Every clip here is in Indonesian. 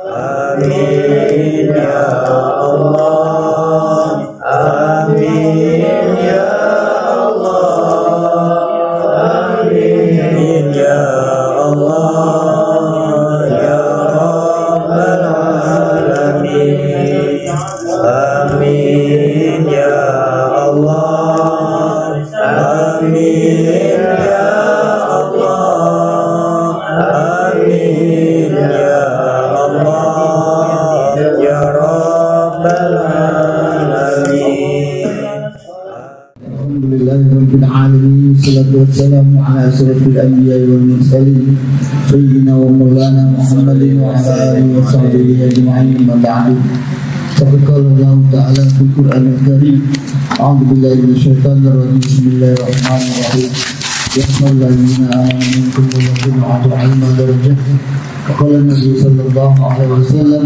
Amin ya Allah, amin ya Allah, amin ya Allah ya Rabbal Alamin. Amin ya Allah, amin ya Allah, amin ya Allah ya Rabbal Alamin. Alhamdulillahirabbil alamin, salatu wassalamu ala asyrafil anbiya'i wal mursalin sayyidina wa maulana Muhammadin wa ala alihi wa sahbihi ajma'in. Amma ba'du. Qala ta'ala fil Qur'anil Karim, a'udzu billahi minasyaitonir rajim. Bismillahirrahmanirrahim. Ya ayyuhallazina amanu minkum wa yaqulu 'ilma darajah. Qala Nabi sallallahu alaihi wasallam,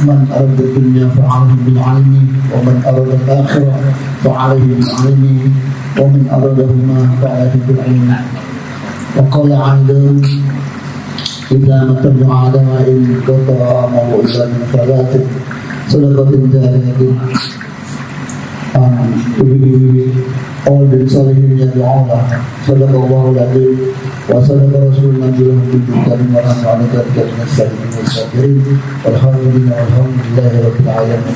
man arada dunya fa'alayhi bil 'ilmi wa man arada al-akhirah fa'alayhi bil 'ilmi wa man aradahuma fa'alayhi bil 'ilmi. Wa qala 'aidan idza matabba 'adama in qata'a amalu illa min salatin sadaqatin jariyatin. All the salihin ya Allah, sadaqallahu aladzim wa sadaqa rasulullah bil karim wa nafa'ana billahi as-sabirin walhamdulillahi rabbil alamin.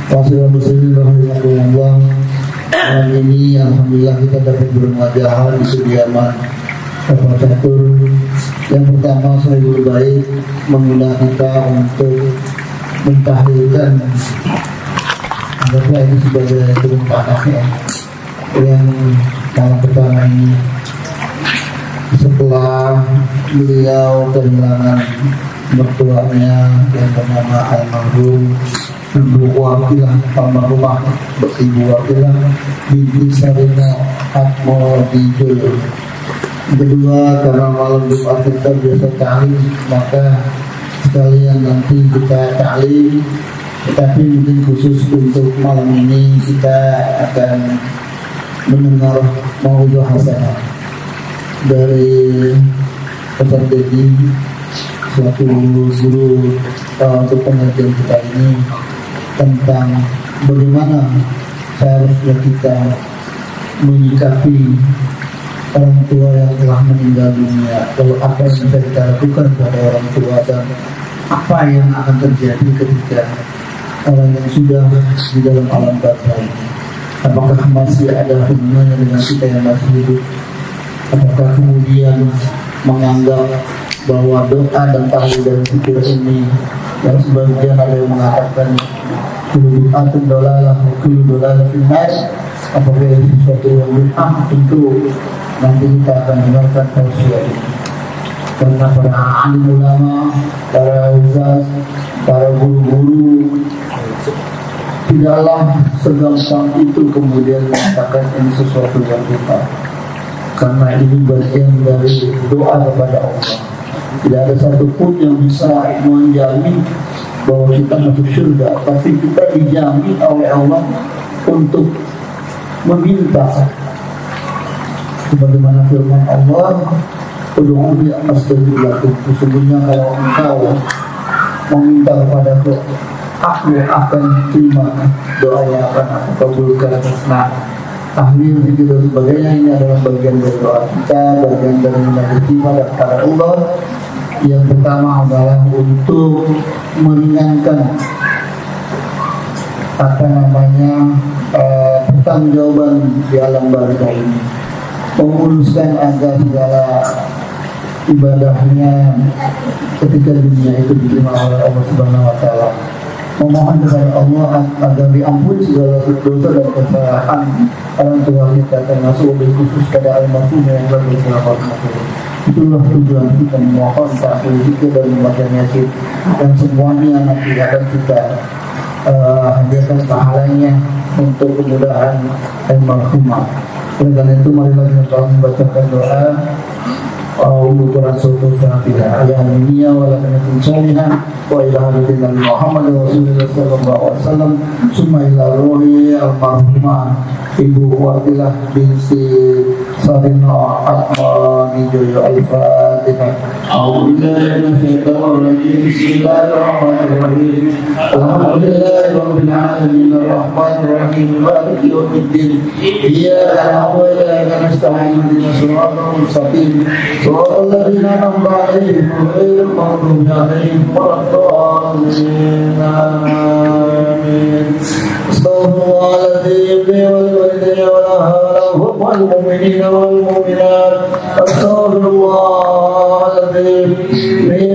Wa muslimin rahimakumullah. Malam ini alhamdulillah kita dapat bermuajahah di Sudiaman Bapak Catur. Yang pertama saya baik mengundang kita untuk mentahdirkan anggaplah ini sebagai turun anaknya yang malam pertama ini setelah beliau kehilangan mertuanya yang bernama almarhum Ibu Wakilah almarhumah Ibu Wakilah binti Sarina Atmo Dijoyo. Kedua, karena malam Jumat kita biasa ta'lim, maka sekalian nanti kita ta'lim, tetapi mungkin khusus untuk malam ini kita akan mendengar mau'izah hasanah dari Ustaz Dedi, suatu guru untuk pengajian kita ini, tentang bagaimana seharusnya kita menyikapi orang tua yang telah meninggal dunia. Kalau apa yang bisa kita lakukan kepada orang tua dan apa yang akan terjadi ketika orang yang sudah di dalam alam barzah, apakah masih ada hubungannya dengan kita yang masih hidup? Apakah kemudian menganggap bahwa doa dan tahlil dan zikir ini yang sebagian ada yang mengatakan kullu bid'atin dalalah wa kullu dalalatin finnar, apakah ini sesuatu yang bid'ah? Tentu nanti kita akan dengarkan tausiah ini, karena para alim ulama, para ustaz, para guru-guru tidaklah segampang itu kemudian mengatakan ini sesuatu yang bid'ah, karena ini bagian dari doa kepada Allah. Tidak ada satupun yang bisa menjamin bahwa kita masuk surga, tapi kita dijamin oleh Allah untuk meminta, sebagaimana firman Allah, "Ud'uuni astajib lakum." Sesungguhnya kalau engkau meminta kepadaku, aku akan terima doa yang akan aku kabulkan. Nah, tahlil zikir dan sebagainya ini adalah bagian dari doa kita, bagian dari menerima kepada Allah. Yang pertama adalah untuk meringankan pertanggungjawaban di alam barzah ini, memuluskan agar segala ibadahnya ketika dunia itu diterima oleh Allah Subhanahu wa taala. Memohon kepada Allah agar diampuni segala dosa dan kesalahan orang tua kita, termasuk lebih khusus pada almarhum yang berkelakuan. Itulah tujuan kita memohon tahlil zikir dan membaca yasin, dan semuanya nanti akan kita hadirkan pahalanya untuk kemudahan almarhumah. Oleh karena itu marilah kita membacakan doa Quran surat Al-Fatihah. Ya dunia wa la tanatun salihah wa ila hadirin Muhammad Rasulullah sallallahu alaihi wasallam summa ila ruhi almarhumah Ibu Wadilah binti Sarino Atmani Joyo Al-Fatihah. Bismillahirrahmanirrahim. Alhamdulillahirabbil alamin arrahmanirrahim maliki yaumiddin. Iyyaka na'budu wa iyyaka nasta'in ihdinas siratal mustaqim siratal ladzina an'amta 'alaihim ghairil maghdubi 'alaihim waladdallin. Amin. Astaghfirullahaladzim والوالدين والأهالهم والمؤمنين والمؤمنات. Astaghfirullah العظيم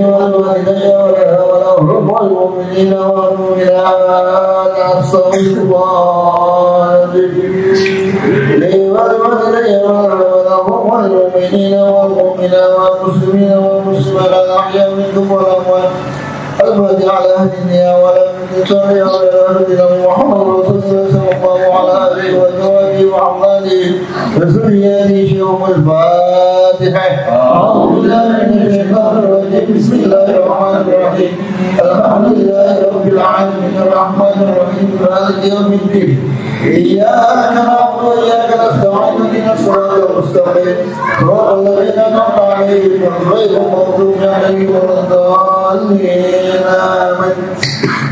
والوالدين والأهالهم والمؤمنين والمؤمنات. Astaghfirullah العظيم والوالدين والأهالهم والمؤمنين والمؤمنات والمسلمين والمسلمات الأحياء منكم والأموات. الفاتحة على أهل الدنيا ولم تشرع على أهل محمد رسول الله صلى الله على آله وزواجه وأولاده وذريته يوم الفاتحة. أعوذ بالله من الشيطان الرجيم. بسم الله الرحمن الرحيم. الحمد لله رب العالمين الرحمن الرحيم مالك يوم الدين. إياك نعبد وإياك نستعين اهدنا الصراط المستقيم صراط الذين أنعمت عليهم غير المغضوب عليهم ولا الضالين. آمين.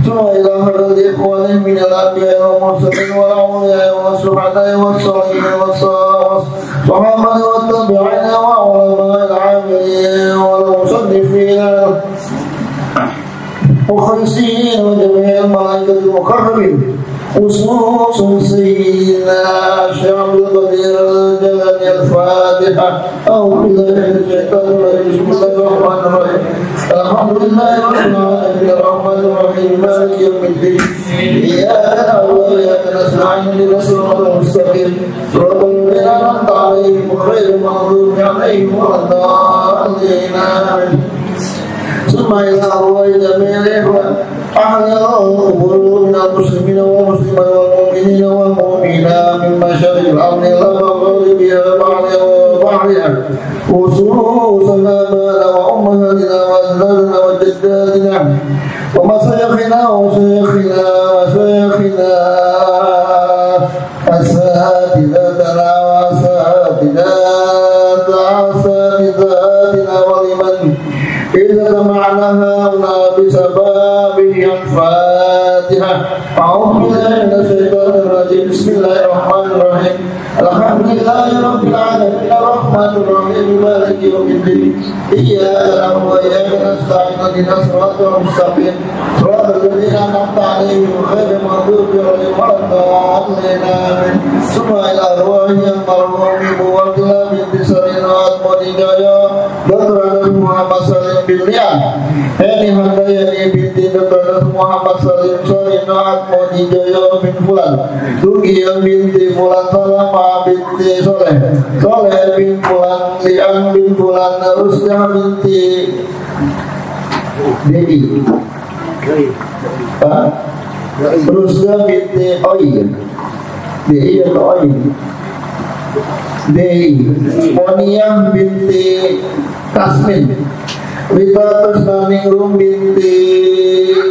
ثم إلى حضرة إخوانهم من الأنبياء والمرسلين والأولياء والشهداء والصالحين والصحابة والتابعين وعلماء العاملين والمصنفين والمخلصين وجميع الملائكة المقربين خصوص سيدنا الشيخ عبد القدير الجيلاني. الفاتحة. أعوذ بالله من الشيطان الرجيم. بسم الله الرحمن الرحيم. الحمد لله رب العالمين الرحمن الرحيم مالك يوم الدين. إياك نعبد وإياك نستعين اهدنا الصراط المستقيم صراط الذين أنعمت عليهم غير المغضوب عليهم ولا الضالين. آمين. ثم إلى أرواح جميع الإخوان أهل القبور من المسلمين والمسلمات والمؤمنين والمؤمنات من مشارق الأرض إلى مغاربها وبحرها خصوصا آبائنا وأمهاتنا وأجدادنا وجداتنا ومشايخنا وشيخنا أساتذتنا وأساتذتنا ولمن إذا سمعنا هؤلاء بسببه. الفاتحة. أعوذ بالله من الشيطان الرجيم. بسم الله الرحمن الرحيم. الحمد لله رب العالمين الرحمن الرحيم مالك يوم الدين. إياك نعبد وإياك نستعين اهدنا الصراط المستقيم صراط الذين أنعمت عليهم غير المغضوب عليهم ولا الضالين. آمين. ثم إلى أرواح المرحوم عبد الله بن سرين وأدمر جايا Dr. Muhammad Salim bin Rian, Eni Handayani binti Dr. Muhammad Salim Sarino Atmoni Joyo bin Fulan, Dugiya binti Fulan Salama binti Soleh bin Fulan, Lian bin Fulan, Rusya binti Dedi, Rusya binti Oyi, Dedi atau Oyi, Dedi, Moniyah binti Tasmin, Rita Tusnaningrum binti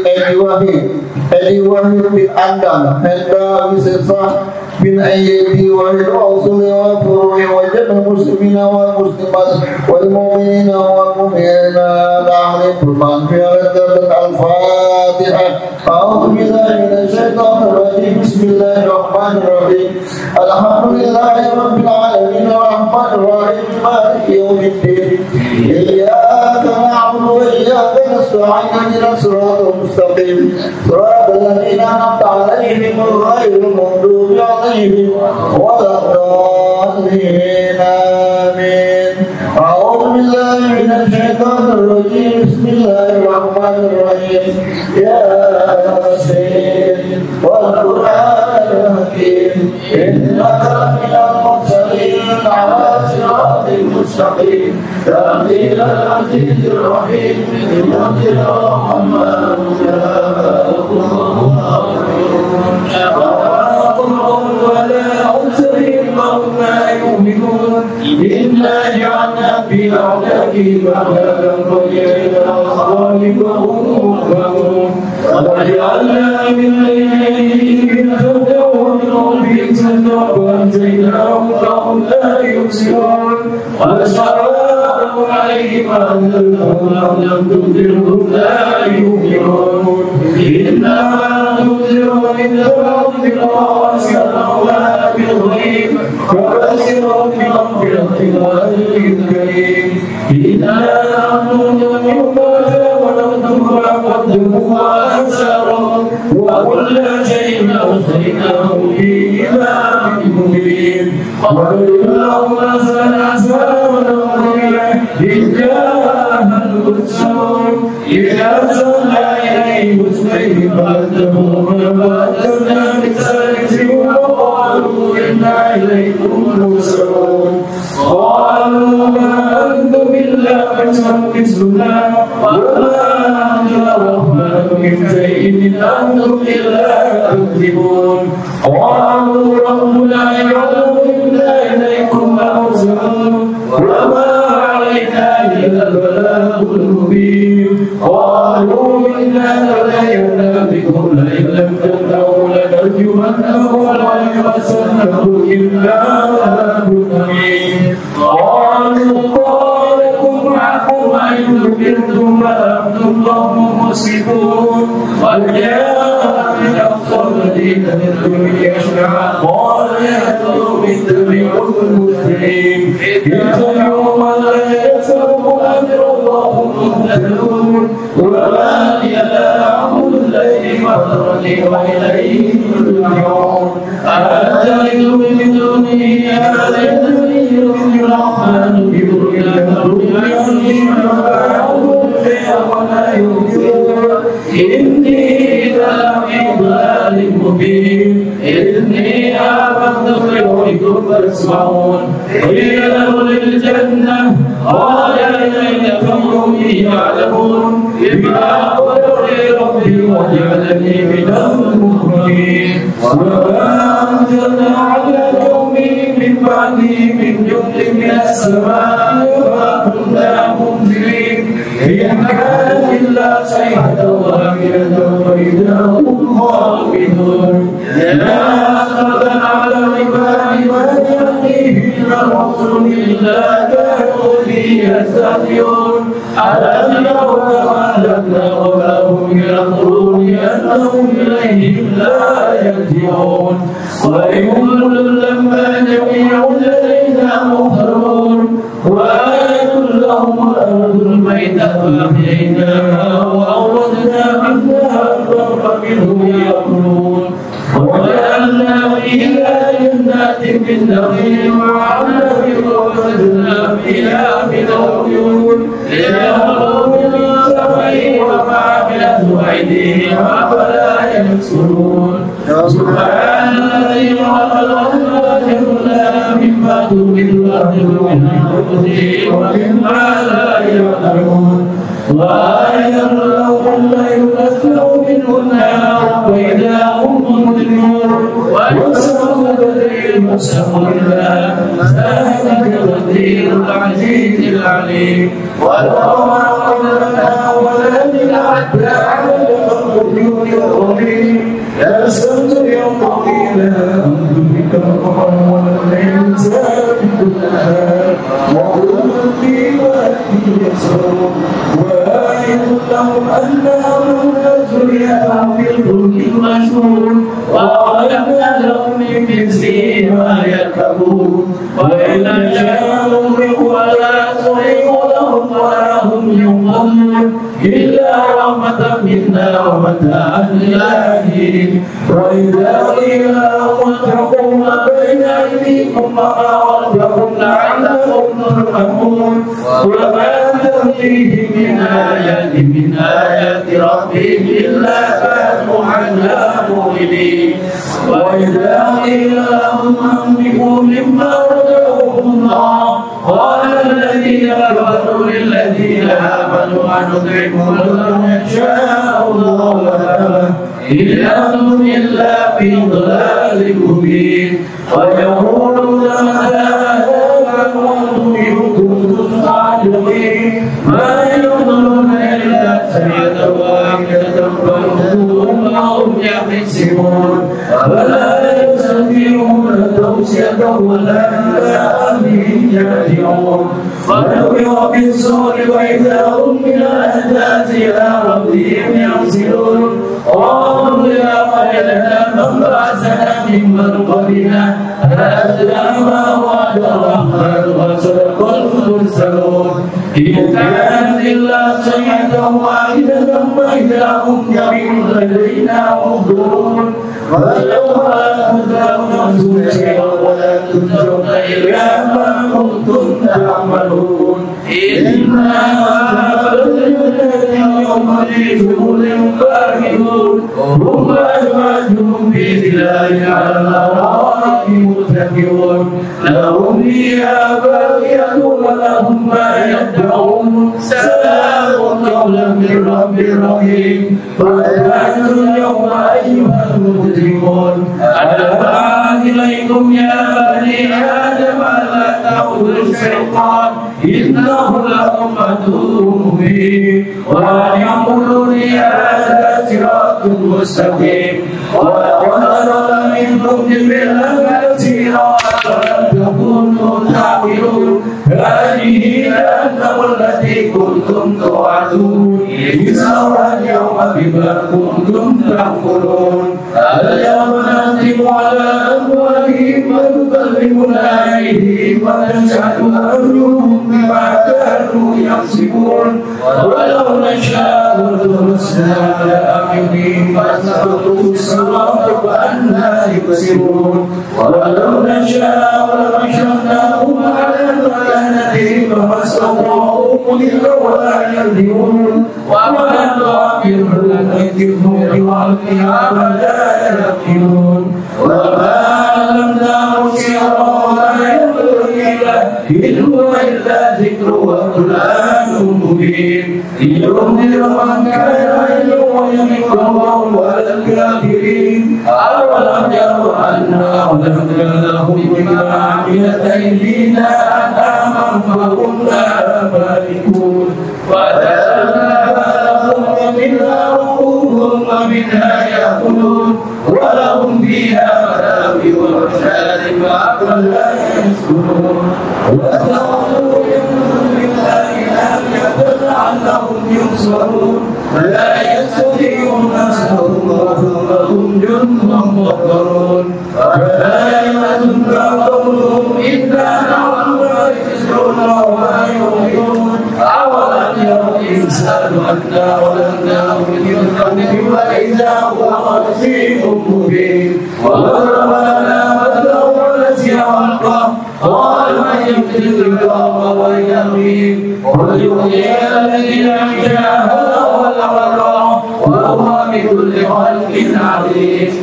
Edi Wahid bin Andam, Henda Wisesa bin Ayyadi Wahid Al-Suli wa Furuhi wa Jannah Muslimina wal Muslimat wal Mu'minina wal Mu'minat Ahli Perman Fi'alat dan Al-Fatihah. A'udhu billahi minasyaitanir rajim. Bismillahirrahmanirrahim. Alhamdulillahi rabbil alamin arrahmanir rahim maliki yaumiddin. Iyyaka na'budu wa iyyaka nasta'in ihdinas siratal mustaqim siratal ladzina an'amta 'alaihim ghairil maghdubi 'alaihim waladdallin. Amin. A'udzu billahi minasy syaithanir rajim. Bismillahirrahmanir rahim. Yasin wal Qur'anil hakim innaka laminal mursalin 'ala siratil mustaqim tanzilal azizir rahim tanzilur rahmanur إنا جعلنا في أعناقهم أغلالا فهي إلى الأصغان فهم مقرمون وجعلنا من بين جنة ومن جنة وأنجيناهم فهم لا يبصرون وأشهدناهم عليهم أنهم لم تنذرهم لا يؤمنون إنما تنذر من تبعث بالرواسي بالغيب فبشرهم بمغفرة وأجر كريم إنا نحن الموتى ونكتب ما قدموا وآثارهم وكل شيء أوصيناه بإمام مبين اللهم صل على إذ جاء المرسلون إذا صلى إليه مسلم فأتبعوا وأتبنا بسالة وقالوا إنا إليكم مرسلون قالوا ما أنتم إلا بشر مثلنا وما أنزل الرحمن من شيء إن أنتم إلا تكذبون قالوا ربنا يعلم إنا إليكم مرسلون وما علينا إلا البلاغ المبين قالوا إنا لدينا بكم لئن لم تنتهوا لنرجمنكم وليمسنكم إلا عذاب أليم قالوا طائركم معكم أن ذكرتم فأنتم قوم مسرفون وجاء من أقصى المدينة يشفع قال يا قوم اتبعوا المرسلين اتبعوا من لا يسبق أمر الله مهتدون وما لي لا أعبد الذي فطرني وإليه ترجعون أأتخذ من دونه آلهة يريد الرحمن بضر يرجعني فأعبد شيئا ولا يؤمنون إني إذا لفي ضلال مبين إني آمنت بربكم فاسمعون قيل ادخل الجنة قال أين قومي يعلمون بما غفر ربي وجعلني من المكرمين وما أنزلنا على قومي من بعده من جند من السماء وما كنا منزلين إن كانت إلا صيحة واحدة فإذا هم خامدون لا أخذ على العباد ما يأتيهم من رسول إلا كانوا به يستهزئون ألم يروا كما أهلكنا قبلهم من القرون أنهم إليهم لا يرجعون وإن لما جميع لدينا محضرون وآية لهم الأرض الميتة فأحييناها وأورثنا منها البر منه يأكلون وجعلنا فيها جنات من نخيل وعنب وفجرنا فيها من العيون ليروا من سمعه وعاملة أيديهم أفلا يبصرون سبحان الذي خلق الأزواج كلها مما تنبت الأرض ومن أنفسهم ومما لا يعلمون وآية لهم الليل نسلخ منه النهار فإذا هم مظلمون والشمس تجري مستقرها ذلك تقدير العزيز العليم والقمر قدرناه منازل حتى عدد النجوم الرقيم لا الشمس ينبغي لها أن تدرك القمر والليل سابق النهار وكل في وقت يسرون وآية لهم أنا ذريتهم في الفلك المشحون وخلقنا لهم من مثله ما يركبون وإن جاءوا ولا تطيع لهم ولا هم ينقذون إلا رحمة منا ومتاعا إلى حين وإذا قيل لهم اتقوا ما بين أيديكم وما خلفكم لعلكم ترحمون وما تأتيهم من آيات ربهم إلا كانوا عنها مؤمنين وإذا قيل لهم أنفقوا مما رزقكم الله قال الذين كفروا للذين آمنوا أنطعم من يشاء الله وهبه إن أنتم إلا في ضلال مبين ويقولون متى هذا وأنتم إن كنتم صادقين ما يظنون إلا سيئة واحدة فانظروا يكسبون ولا يستطيعون توصية ولا إلى أهلهم يرجعون ونفخ في الصور وإذا هم من الأجداث إلى ربهم ينسلون قالوا يا ويلنا من بعثنا من مرقدنا هذا ما وعد الرحمن وصدق المرسلون إن كانت إلا صيحة واحدة فإذا هم جميع لدينا محضرون ولو تؤتون شيئا ولا تجزون إلا ما كنتم تعملون إنا يوم شغل فاكهون هم أزواجهم في ظلال على الأرائك متكئون لهم فيها فاكهة ولهم ما يدعون سلام قولا من رب رحيم فأتبعتم اليوم أيها المجرمون ألم إليكم يا بني آدم ألا تعبدوا الشيطان إنه لكم عدو مبين وأن يعبدوني هذا صراط مستقيم ولقد أضل منكم جبلا كثيرا ولم تكونوا تعقلون هذه جهنم التي كنتم توعدون اصلوها اليوم بما كنتم تكفرون اليوم نختم على أفواههم وتكلمنا أيديهم ونشهد أرجلهم بما كانوا يكسبون ولو نشاء لطمسنا على أعينهم فاستبقوا الصراط فأنى يبصرون ولو نشاء لمشطناهم على مكانتهم فما استطاعوا مضيا ولا يرجعون وما نؤخرهم نكرهم يوم لا يقيمون وما علمناه شعرا وما ينبغي له إن هو إلا ذكر وقرآن مبين لينذر من كان حيا ويمحق الله على الكافرين أولم يروا أنا خلقنا لهم مما عملت أيدينا أنعاما فهم لها مالكون وجعلناها لهم ومنها ركوبهم ومنها يأكلون ولهم فيها منافع ومشارب وأفلا يشكرون واتخذوا من دون الله آلهة لعلهم ينصرون لا يستطيعون نصرهم وهم جند محضرون ولا يحزنك قولهم إلا نعم ما يسرون وما يؤمنون أولم يروا الإنسان أنا خلقناه من قبل وإذا هو خصيم مبين وضرب لنا مثلا ونسي خلقه قال من يمسك الأرض ويرميه قل يحيي الذي أنشأها وهو بكل خلق عليم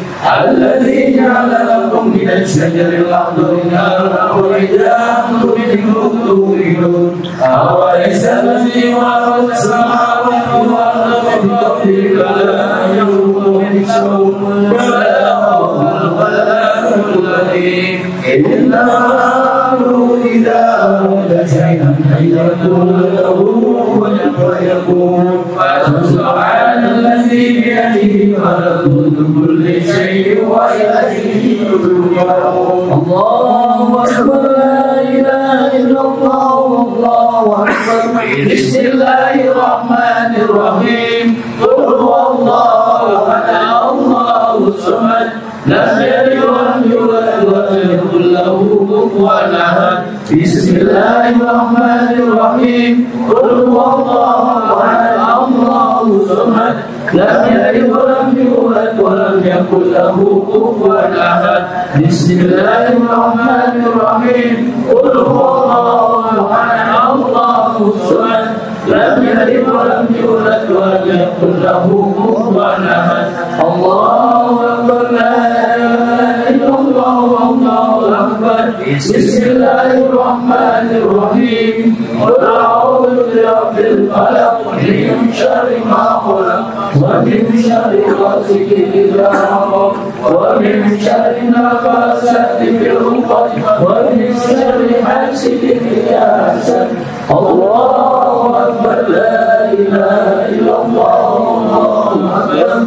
الذي جعل لكم من الشجر الأخضر نارا وإذا أنتم منه توقدون أوليس الذي خلق السماوات والأرض بقدره فلا يخلق مثلهم ولا هو الخلاق العليم إلا أمره إذا أراد شيئا أن يقول له كن فيكون فسبحان الذي بيده ملكوت كل شيء وإليه ترجعون الله أكبر لا إله إلا الله والله أكبر بسم الله الرحمن الرحيم قل هو الله أحد الله الصمد لم يلد ولم يولد ولم يكن له كفوا أحد بسم الله الرحمن الرحيم قل هو الله أحد الله الصمد لم يلد ولم يولد ولم يكن له كفوا أحد بسم الله الرحمن الرحيم قل هو الله أحد الله الصمد لم يلد ولم يولد ولم يكن له كفوا أحد الله أكبر لا إله إلا الله والله أكبر بسم الله الرحمن الرحيم قل أعوذ برب الفلق من شر ما خلق ومن شر غاسق إذا وقب ومن شر النفاثات في العقد ومن شر حاسد إذا حسد الله أكبر لا إله إلا الله والله أكبر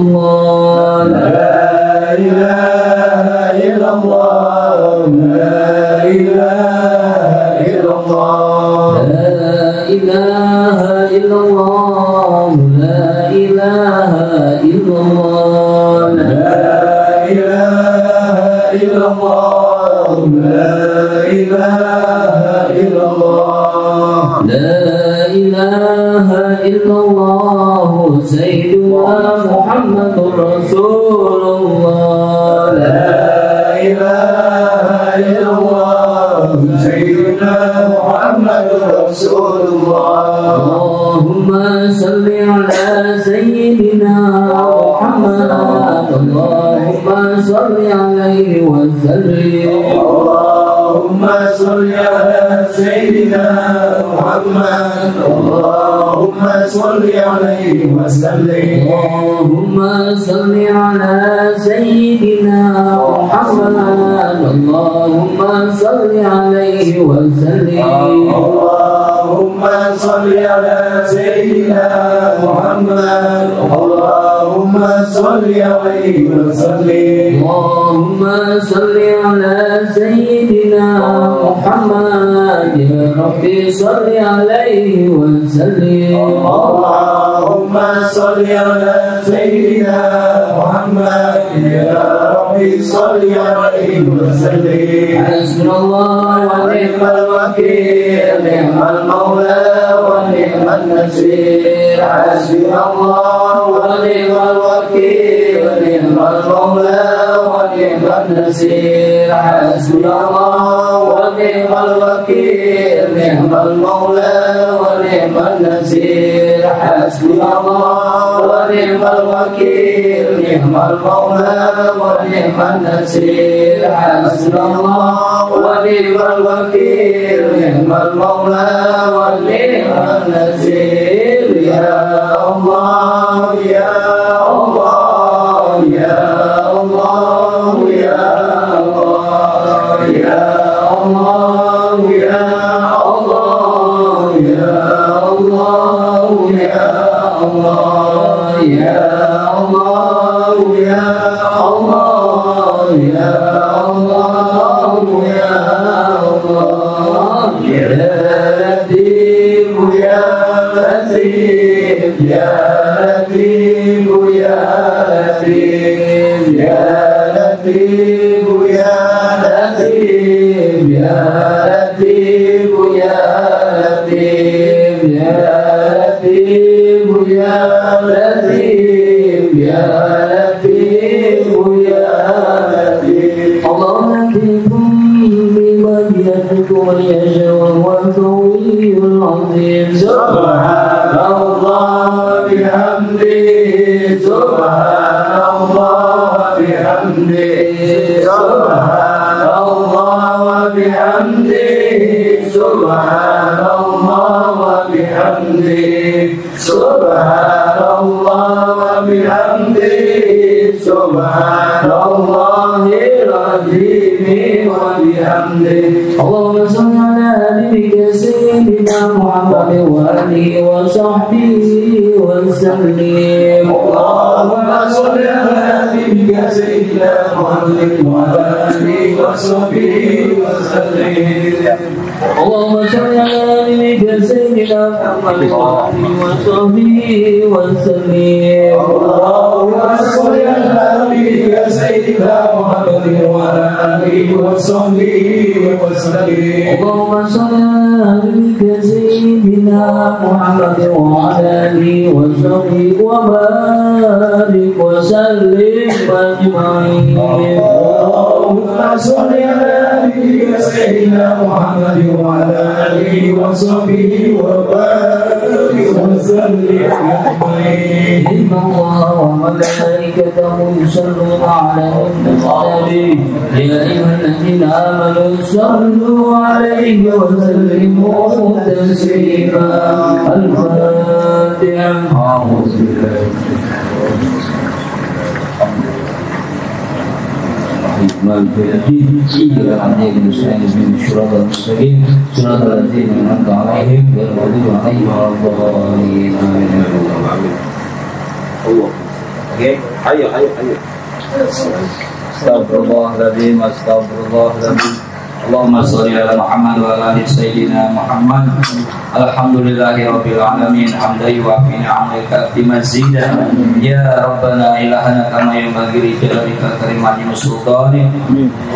الله لا إله إلا الله لا إله إلا الله لا إله إلا الله لا إله إلا الله لا إله إلا الله لا إله إلا الله لا إله إلا الله سيدنا محمد رسول الله لا إله إلا الله سيدنا محمد رسول الله اللهم صل على سيدنا محمد اللهم صل عليه وسلم اللهم صل على سيدنا محمد اللهم صل عليه وسلم اللهم صل على سيدنا محمد اللهم صل عليه وسلم اللهم صل على سيدنا محمد اللهم صل عليه وسلم اللهم صل على سيدنا محمد يا ربي صل عليه وسلم اللهم صل على سيدنا محمد يا ربي صل عليه وسلم حسبنا الله ونعم الوكيل نعم المولى ونعم النصير حسبنا الله ونعم الوكيل نعم المولى ونعم النصير حسبنا الله ونعم الوكيل نعم المولى ونعم النصير حسبنا الله ونعم الوكيل نعم المولى ونعم النصير حسبنا الله ونعم الوكيل نعم المولى ونعم النصير يا الله يا الله يا الله يا الله يا الله يا الله يا الله يا الله يا الله يا الله يا الله يا الله يا لطيف يا لطيف يا لطيف يا لطيف يا لطيف يا لطيف يا لطيف يا لطيف يا لطيف يا لطيف يا لطيف يا لطيف الله لطيف بمن يترك ويشاء وهو القوي العظيم سبحان الله بحمده سبحان الله بحمده سبحان الله وبحمده سبحان الله وبحمده سبحان الله وبحمده سبحان الله العظيم وبحمده اللهم صل على نبيك سيدنا محمد وآله وصحبه وسلم اللهم صل على نبيك سيدنا محمد وعلى آله وصحبه وسلم اللهم صل على نبيك سيدنا محمد وآله وصحبه وسلم اللهم صل على نبيك سيدنا محمد وعلى آله وصحبه وسلم اللهم صل على نبيك سيدنا محمد وعلى آله وصحبه وبارك وسلم أجمعين اللهم صل على نبيك سيدنا محمد وعلى آله وصحبه وبارك وسلم أجمعين إن الله وملائكته يصلون على النبي يا أيها الذين آمنوا صلوا عليه وسلموا تسليما الفاتحة أعوذ بالله مالك الدين إياك نعبد ونستعين اهدنا الصراط المستقيم صراط الذين أنعمت عليهم غير المغضوب عليهم ولا الضالين آمين. Oke, ayo. Astagfirullahaladzim. Allahumma sholli ala Muhammad wa ala ali sayyidina Muhammad. Alhamdulillahirabbil alamin hamdan yuwafi ni'amaka fi mazidah. Ya rabbana ilahana kama yanbaghi li jalalika karimati sultani.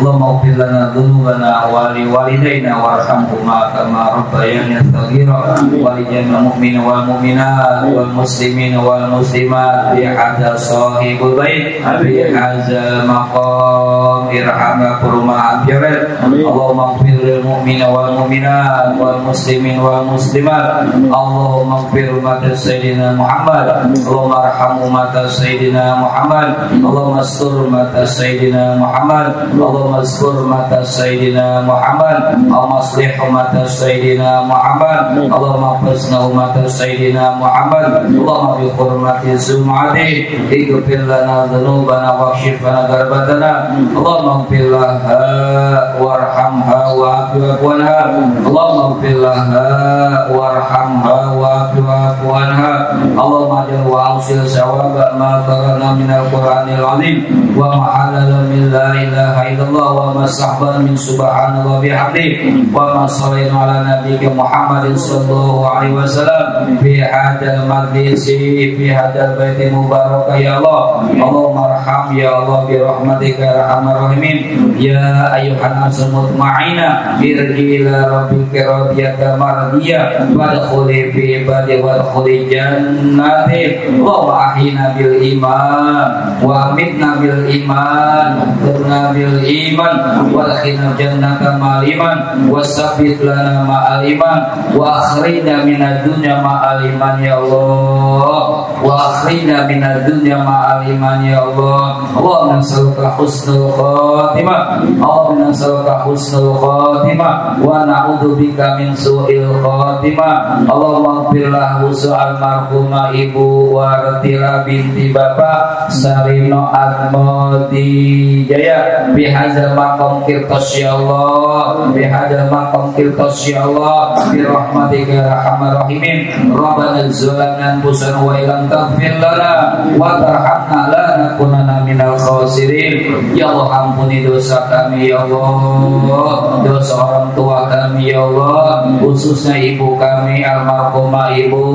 Allahumma ighfir lana dhunubana wa li walidayna warhamhuma kama rabbayana shaghira wa li jami'il mu'minina wal mu'minat wal muslimina wal muslimat bi hadza sahibul bait bi hadza maqam irhamna kurma abirat. Allahumma ighfir lil mu'minina wal mu'minat wal muslimin wal muslimat. Allahumma ighfir mata sayyidina Muhammad. Allahumma arham mata sayyidina Muhammad. Allahumma astur mata sayyidina Muhammad. Allahumma astur mata sayyidina Muhammad. Allahumma aslih mata sayyidina Muhammad. Allahumma fasna mata sayyidina Muhammad. Allahumma bi hurmati sum'ati ighfir lana dhunubana wa kshif lana garbatana. Allahumma ighfir laha warhamha wa'fu anha. Allahumma ighfir laha warhamha wa'fu anha. Allahumma ajal wa awsil sawaba ma qarana min al-Qur'anil azim wa ma halala min la ilaha illallah wa ma sahban min subhanallah bihamdi wa ma sallallahu ala nabiyyika Muhammadin sallallahu alaihi wasallam fi hadal majlisi fi hadal baiti mubarak ya Allah. Allahumma arham ya Allah bi rahmatika arhamar rahimin. Ya ayyuhan nafsul mutma'inna irji ila rabbika radiyatan mardiyah wadkhuli fi ibadi wadkhuli jannati. Allahumma ahyina bil iman wa amitna bil iman wa bil iman wadkhilna jannata ma'al iman wasabbit lana ma'al iman wa akhrina minad dunya ma'al iman ya Allah wa akhrina minad dunya ma'al iman ya Allah. Allahumma nas'aluka husnul khatimah. Allahumma nas'aluka husnul khatimah wa na'udzubika min su'il khatimah. Allahumma ighfir lahu su'al marhumah ibu Wartila binti Bapak Sarino Atmodi Jaya bihadzal maqam kirtas ya Allah bihadzal maqam kirtas ya Allah bi rahmatika arhamar rahimin. Rabbana zalamna anfusana wa illam taghfir lana wa tarhamna lanakunanna minal khasirin. Ya Allah, ampuni dosa kami ya Allah, dosa orang tua kami ya Allah, khususnya ibu kami almarhumah ibu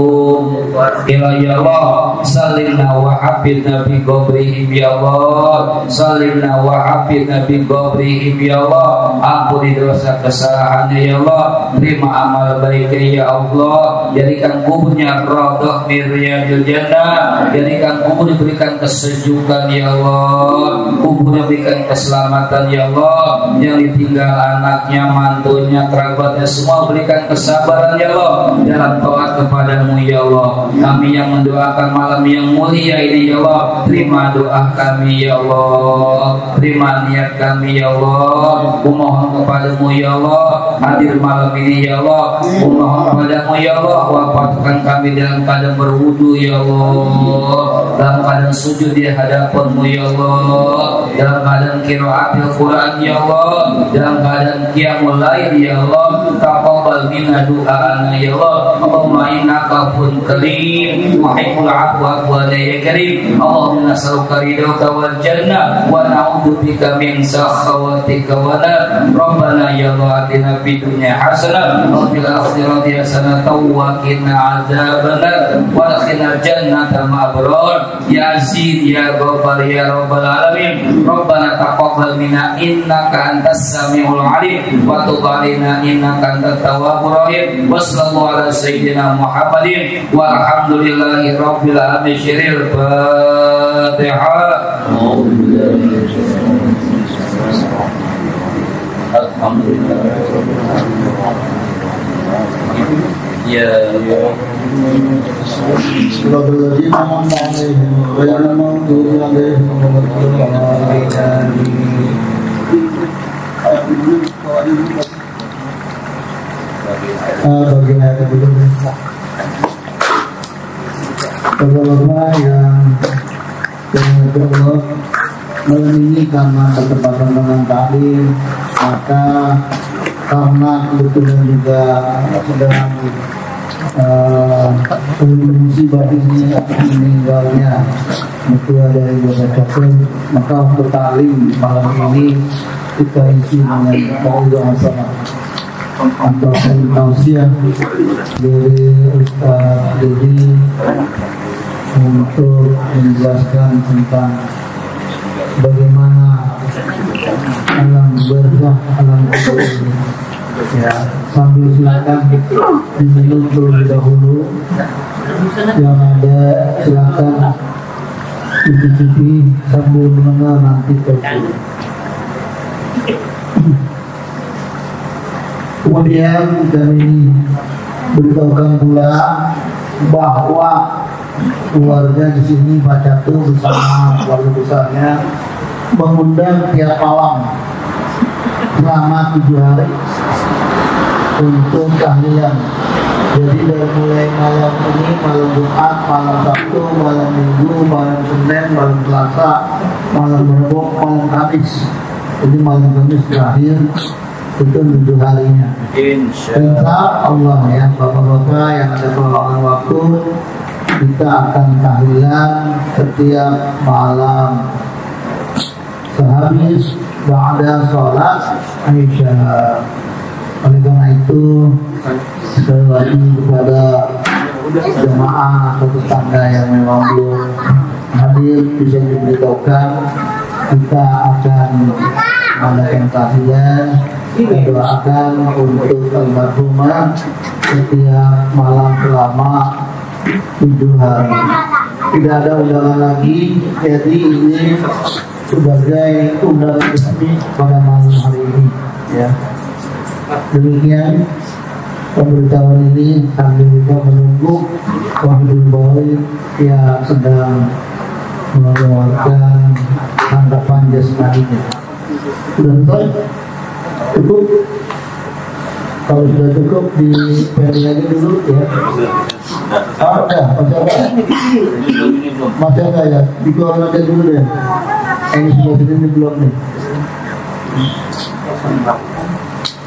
Wartila ya Allah. Salimna wa hafidna bi qabrihim ya Allah. Salimna wa hafidna bi qabrihim ya Allah. Ampuni dosa kesalahannya ya Allah. Terima amal baiknya ya Allah. Jadikan kuburnya radhah min riyadil jannah. Jadikan kubur diberikan kesejukan ya Allah. Kubur diberikan keselamatan ya Allah. Yang ditinggal anaknya, mantunya, kerabatnya semua berikan kesabaran ya Allah dalam taat kepadamu ya Allah. Kami yang mendoakan malam yang mulia ini ya Allah, terima doa kami ya Allah, terima niat kami ya Allah. Kumohon kepadamu ya Allah, hadir malam ini ya Allah. Kumohon kepadamu ya Allah, wafatkan kami dalam keadaan berwudu ya Allah, dalam keadaan sujud di hadapanmu ya Allah, dalam keadaan qiraatil Quran ya Allah, dalam keadaan qiyamul lail ya Allah. Taqabbal minna du'ana ya Allah. Allahumma innaka afuwwun karim tuhibbul afwa fa'fu ya karim. Allahumma nas'aluka ridhaka wal jannah wa na'udzubika min sakhawatika wa nar. Rabbana ya Allah atina fid dunya hasanah wa fil akhirati hasanah wa qina adzabannar wa adkhilna jannata ma'abrar ya aziz ya ghaffar ya rabbal alamin. Rabbana taqabbal minna innaka antas samiul alim wa tub alaina innaka antat tawwabur rahim. Wassallallahu ala sayyidina Muhammadin walhamdulillahi rabbil alamin. Syiril Fatihah. Alhamdulillah. Ya Bapak-bapak yang Allah malam ini karena ketepatan dengan taklim, maka karena kebetulan juga sedang musibah ini meninggalnya Ketua dari Bapak Catur, maka untuk talim malam ini kita isi dengan mau'izah hasanah atau tausiah dari Ustaz Dedi untuk menjelaskan tentang bagaimana alam barzakh, alam kubur ini. Ya, sambil silakan diminum terlebih dahulu. Yang ada silakan cicipi sambil mendengar nanti terus. Kemudian kami beritahukan pula bahwa keluarga di sini Pak Catur bersama keluarga besarnya mengundang tiap malam selama 7 hari untuk tahlilan. Jadi dari mulai malam ini, malam Jumat, malam Sabtu, malam Minggu, malam Senin, malam Selasa, malam Rabu, malam Kamis. Jadi malam Kamis terakhir itu 7 harinya. Insya Allah ya Bapak-bapak yang ada peluangan waktu, kita akan tahlilan setiap malam sehabis ba'da sholat Isya. Oleh karena itu sekali lagi kepada jemaah atau tetangga yang memang belum hadir bisa diberitahukan kita akan mengadakan tahlilan, doakan untuk almarhumah setiap malam selama 7 hari. Tidak ada undangan lagi, jadi ini sebagai undangan resmi pada malam hari ini ya. Demikian pemberitahuan ini sambil kita menunggu Wahidul Bawi yang sedang mengeluarkan tanggapan jasmaninya. Sudah selesai? Cukup? Kalau sudah cukup di peri lagi dulu ya. Masih ada ya? Dikeluarkan aja dulu deh. Ini sebelah sini belum nih.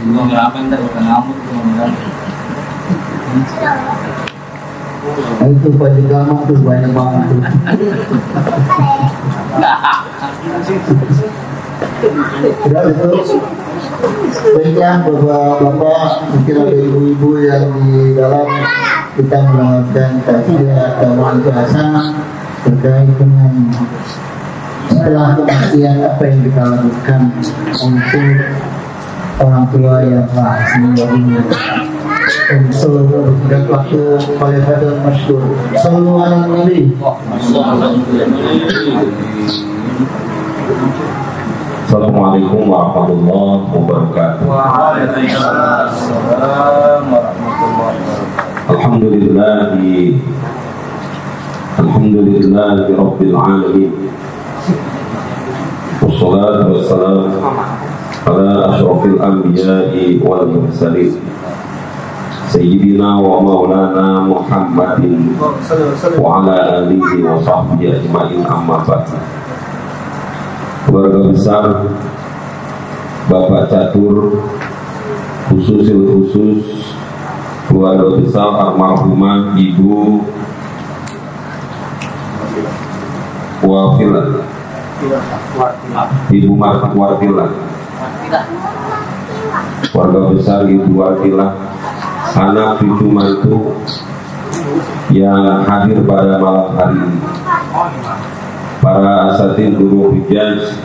Belum ngeramen dah, bukan ngamuk Itu baju gamak tuh banyak banget tuh. Sudah itu. Baiklah bapak-bapak, mungkin ada ibu-ibu yang di dalam, kita mendengarkan tafsir atau ma'izah terkait dengan setelah kematian apa yang kita lakukan untuk orang tua yang telah meninggal dunia. Dan waktu Khalifatul Masyhur sallallahu alaihi Assalamualaikum warahmatullahi wabarakatuh. Waalaikumsalam warahmatullahi wabarakatuh. Alhamdulillahi rabbil alamin. Wassalatu wassalamu ala asyrafil anbiya'i wal mursalin Sayyidina wa maulana Muhammadin wa ala alihi wa sahbihi ajma'in, amma ba'd. Keluarga besar Bapak Catur, khusus keluarga besar almarhumah Ibu Wafilah, Ibu Wartilah, keluarga besar Ibu Wartilah, anak cucu mantu yang hadir pada malam hari ini, para asatidz guru hujjaj,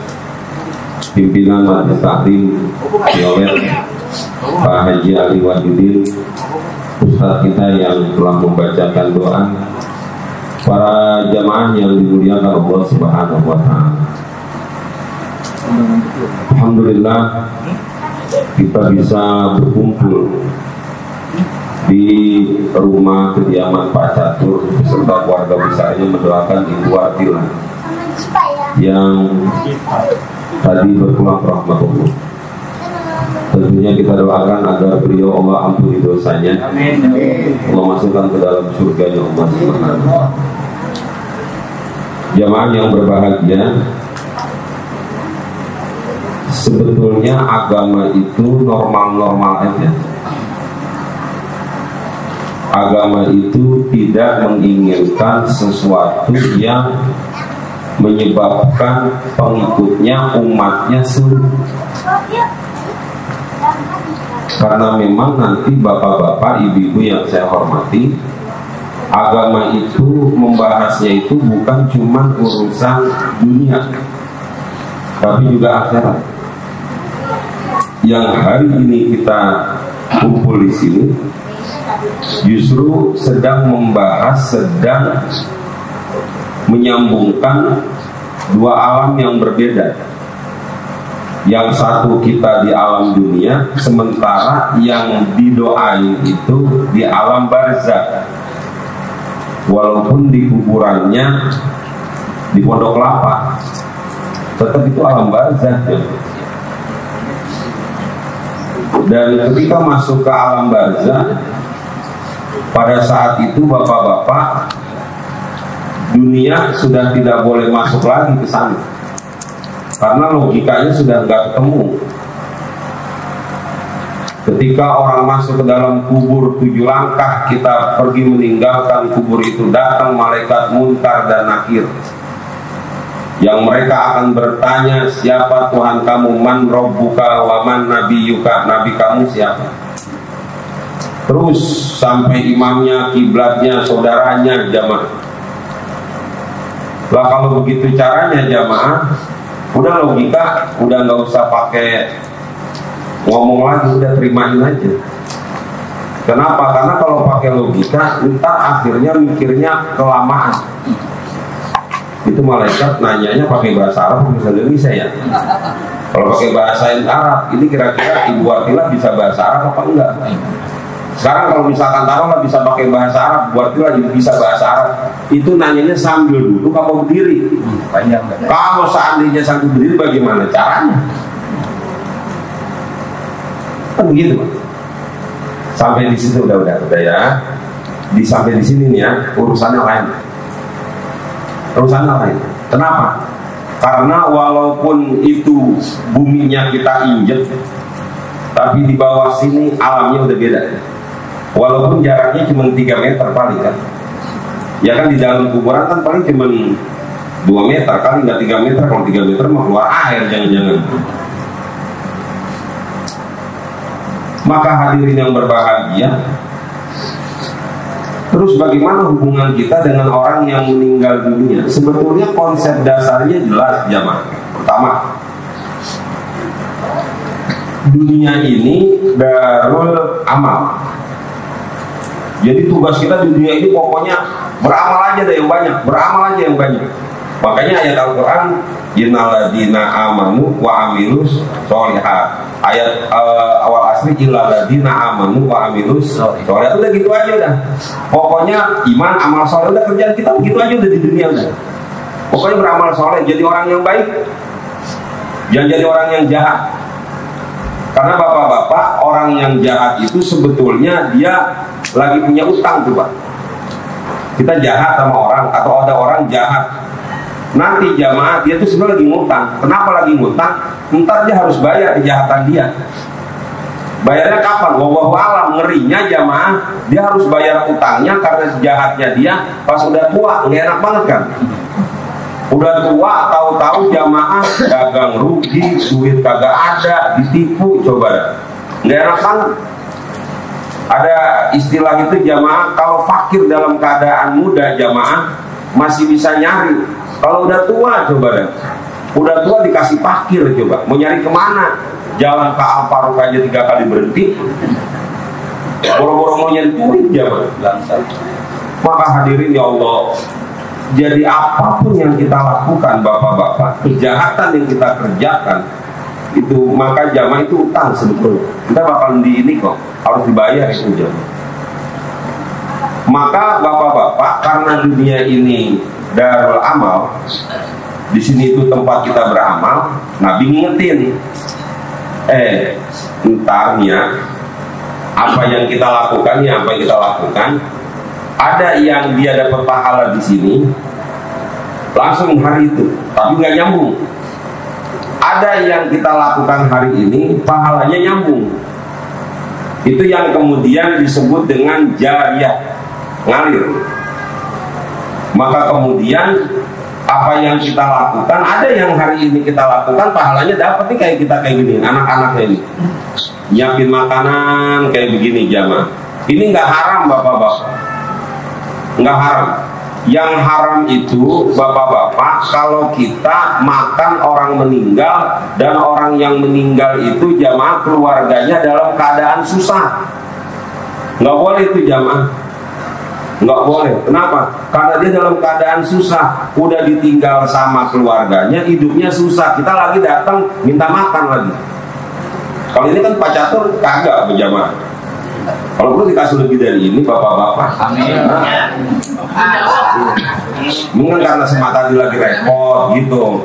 pimpinan majelis taklim oleh Pak Haji Ali Wahidin, Ustadz kita yang telah membacakan doa, para jamaah yang dimuliakan Allah Subhanahu wa Ta'ala. Alhamdulillah kita bisa berkumpul di rumah kediaman Pak Catur beserta keluarga besarnya mendoakan Ibu Wartilah yang tadi berpulang ke rahmatullah. Tentunya kita doakan agar beliau Allah ampuni dosanya, Allah masukkan ke dalam surganya Allah Subhanahu. Jamaah yang berbahagia, sebetulnya agama itu normal-normal aja. Agama itu tidak menginginkan sesuatu yang menyebabkan pengikutnya, umatnya sulit. Karena memang nanti bapak-bapak, ibu-ibu yang saya hormati, agama itu membahasnya itu bukan cuma urusan dunia, tapi juga akhirat. Yang hari ini kita kumpul di sini justru sedang membahas, sedang menyambungkan dua alam yang berbeda. Yang satu kita di alam dunia, sementara yang didoain itu di alam barzakh. Walaupun di kuburannya di Pondok Kelapa, tetap itu alam barzakh ya. Dan ketika masuk ke alam barzakh, pada saat itu bapak-bapak, dunia sudah tidak boleh masuk lagi ke sana, karena logikanya sudah nggak ketemu. Ketika orang masuk ke dalam kubur 7 langkah kita pergi meninggalkan kubur itu, datang malaikat Munkar dan Nakir, yang mereka akan bertanya, siapa Tuhan kamu, man robbuka wa man nabiyuka, nabi kamu siapa. Terus sampai imamnya, kiblatnya, saudaranya, jamaah. Lah kalau begitu caranya jamaah, udah logika, udah nggak usah pakai ngomong lagi, udah terimain aja. Kenapa? Karena kalau pakai logika, entar akhirnya mikirnya kelamaan. Itu malaikat nanyanya pakai bahasa Arab, bahasa Indonesia ya. Kalau pakai bahasa Arab, ini kira-kira Ibu Atila bisa bahasa Arab apa enggak? Sekarang kalau misalkan taruhlah bisa pakai bahasa Arab, buat Atila juga bisa bahasa Arab. Itu nanyanya sambil duduk apa berdiri? Kalau seandainya sambil berdiri, bagaimana caranya? Kan begitu, Pak. Sampai di situ udah ya. Sampai di sini nih ya, urusannya lain. Urusannya lain. Kenapa? Karena walaupun itu buminya kita injek, tapi di bawah sini alamnya udah beda. Walaupun jaraknya cuma 3 meter paling kan. Ya kan di dalam kuburan kan paling cuma 2 meter kali, nggak 3 meter. Kalau 3 meter mau keluar air jangan-jangan. Maka hadirin yang berbahagia, terus bagaimana hubungan kita dengan orang yang meninggal dunia? Sebetulnya konsep dasarnya jelas jamaah. Pertama, dunia ini darul amal. Jadi tugas kita di dunia ini pokoknya beramal aja deh yang banyak, beramal aja yang banyak. Makanya ayat Al-Quran, innalladzina amanu wa amilus sholihat. Ayat awal asli, illalladzina amanu wa amilus sholihat. Udah gitu aja udah. Pokoknya iman, amal soleh, udah kerjaan kita begitu aja udah di dunia udah. Pokoknya beramal soleh, jadi orang yang baik, jangan jadi orang yang jahat. Karena bapak-bapak, orang yang jahat itu sebetulnya dia lagi punya utang tuh Pak. Kita jahat sama orang, atau ada orang jahat, nanti jamaah dia tuh sebenarnya lagi ngutang. Kenapa lagi ngutang? Ntar dia harus bayar kejahatan dia. Bayarnya kapan? Wallahu alam. Ngerinya jamaah, dia harus bayar utangnya karena jahatnya dia pas udah tua. Nggak enak banget kan? Udah tua, tahu-tahu jamaah dagang rugi, duit kagak ada, ditipu, coba. Nggak enak banget. Ada istilah itu jamaah, kalau fakir dalam keadaan muda jamaah masih bisa nyari. Kalau udah tua coba deh. Udah tua dikasih parkir coba. Mau nyari kemana? Jalan ke Alparuk aja 3 kali berhenti. Boro-boro mau nyari duit jamaah. Maka hadirin ya Allah, jadi apapun yang kita lakukan bapak-bapak, kejahatan yang kita kerjakan itu, maka jamaah itu utang sebetulnya. Kita bakal di ini kok, harus dibayar itu jamaah. Maka bapak-bapak, karena dunia ini darul amal, di sini itu tempat kita beramal. Nabi ngingetin, entarnya apa yang kita lakukan, apa yang kita lakukan, ada yang dia dapat pahala di sini langsung hari itu, tapi nggak nyambung. Ada yang kita lakukan hari ini pahalanya nyambung. Itu yang kemudian disebut dengan jariyah, ngalir. Maka kemudian apa yang kita lakukan, ada yang hari ini kita lakukan pahalanya dapat nih, kayak kita kayak gini, anak-anaknya ini nyiapin makanan kayak begini jamaah. Ini nggak haram bapak-bapak, nggak haram. Yang haram itu bapak-bapak kalau kita makan orang meninggal, dan orang yang meninggal itu jamaah keluarganya dalam keadaan susah. Nggak boleh itu jamaah, nggak boleh. Kenapa? Karena dia dalam keadaan susah, udah ditinggal sama keluarganya, hidupnya susah, kita lagi datang minta makan lagi. Kalau ini kan Pak Catur kagak berjamaah. Kalau perlu dikasih lebih dari ini bapak-bapak. Amin. Mungkin karena semata lagi repot gitu.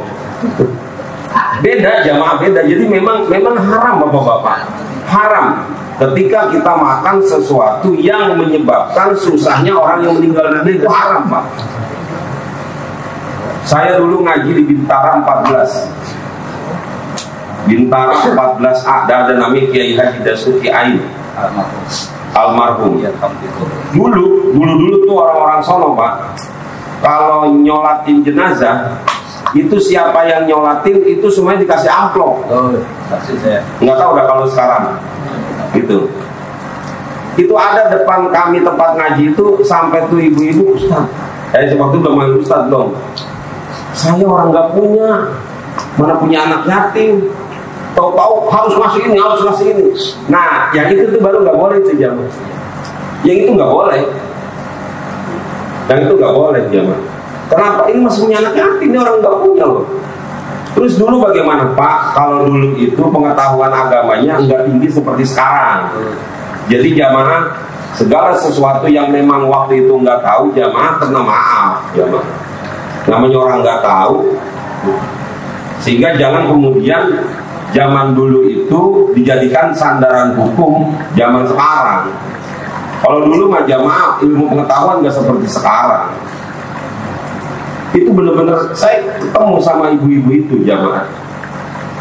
Beda jamaah, beda. Jadi memang haram bapak-bapak. Haram ketika kita makan sesuatu yang menyebabkan susahnya orang yang meninggal dunia, itu haram pak. Saya dulu ngaji di Bintara 14. Bintara 14A, ada namanya Kiai Haji Dasuki Ain almarhum. Dulu tuh orang-orang sono pak, kalau nyolatin jenazah itu siapa yang nyolatin itu semuanya dikasih amplop. Nggak tahu udah kalau sekarang gitu. Itu ada depan kami tempat ngaji itu sampai tuh ibu-ibu, Ustaz, waktu itu udah main Ustaz dong, saya orang nggak punya, mana punya anak yatim, tahu-tahu harus ngasih ini, harus ngasih ini. Nah, yang itu tuh baru nggak boleh itu jamaah. Yang itu nggak boleh. Yang itu nggak boleh jamaah. Kenapa? Ini masih punya anak yatim, ini orang nggak punya loh. Terus dulu bagaimana Pak? Kalau dulu itu pengetahuan agamanya nggak tinggi seperti sekarang. Jadi jamaah segala sesuatu yang memang waktu itu nggak tahu, jamaah kena maaf jamaah. Namanya orang nggak tahu. Sehingga jangan kemudian zaman dulu itu dijadikan sandaran hukum zaman sekarang. Kalau dulu mah jamaah ilmu pengetahuan nggak seperti sekarang. Itu benar-benar saya ketemu sama ibu-ibu itu jamaah.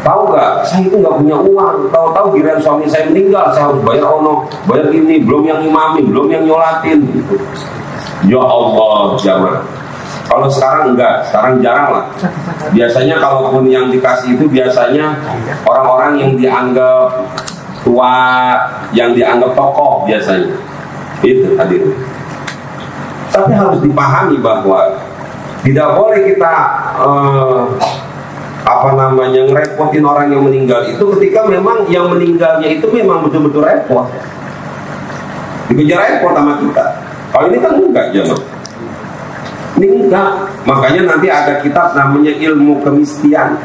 Tahu nggak? Saya itu nggak punya uang. Tahu-tahu giliran suami saya meninggal, saya harus bayar ono, bayar ini, belum yang imamin, belum yang nyolatin. Gitu. Ya Allah jamaah. Kalau sekarang enggak, sekarang jarang lah. Biasanya kalaupun yang dikasih itu biasanya orang-orang yang dianggap tua, yang dianggap tokoh biasanya. Itu hadirin. Tapi harus dipahami bahwa tidak boleh kita ngerepotin orang yang meninggal itu ketika memang yang meninggalnya itu memang betul-betul repot. Dikejar repot sama kita. Kalau ini kan enggak jamaah. Ini enggak. Makanya nanti ada kitab namanya Ilmu Kemistian.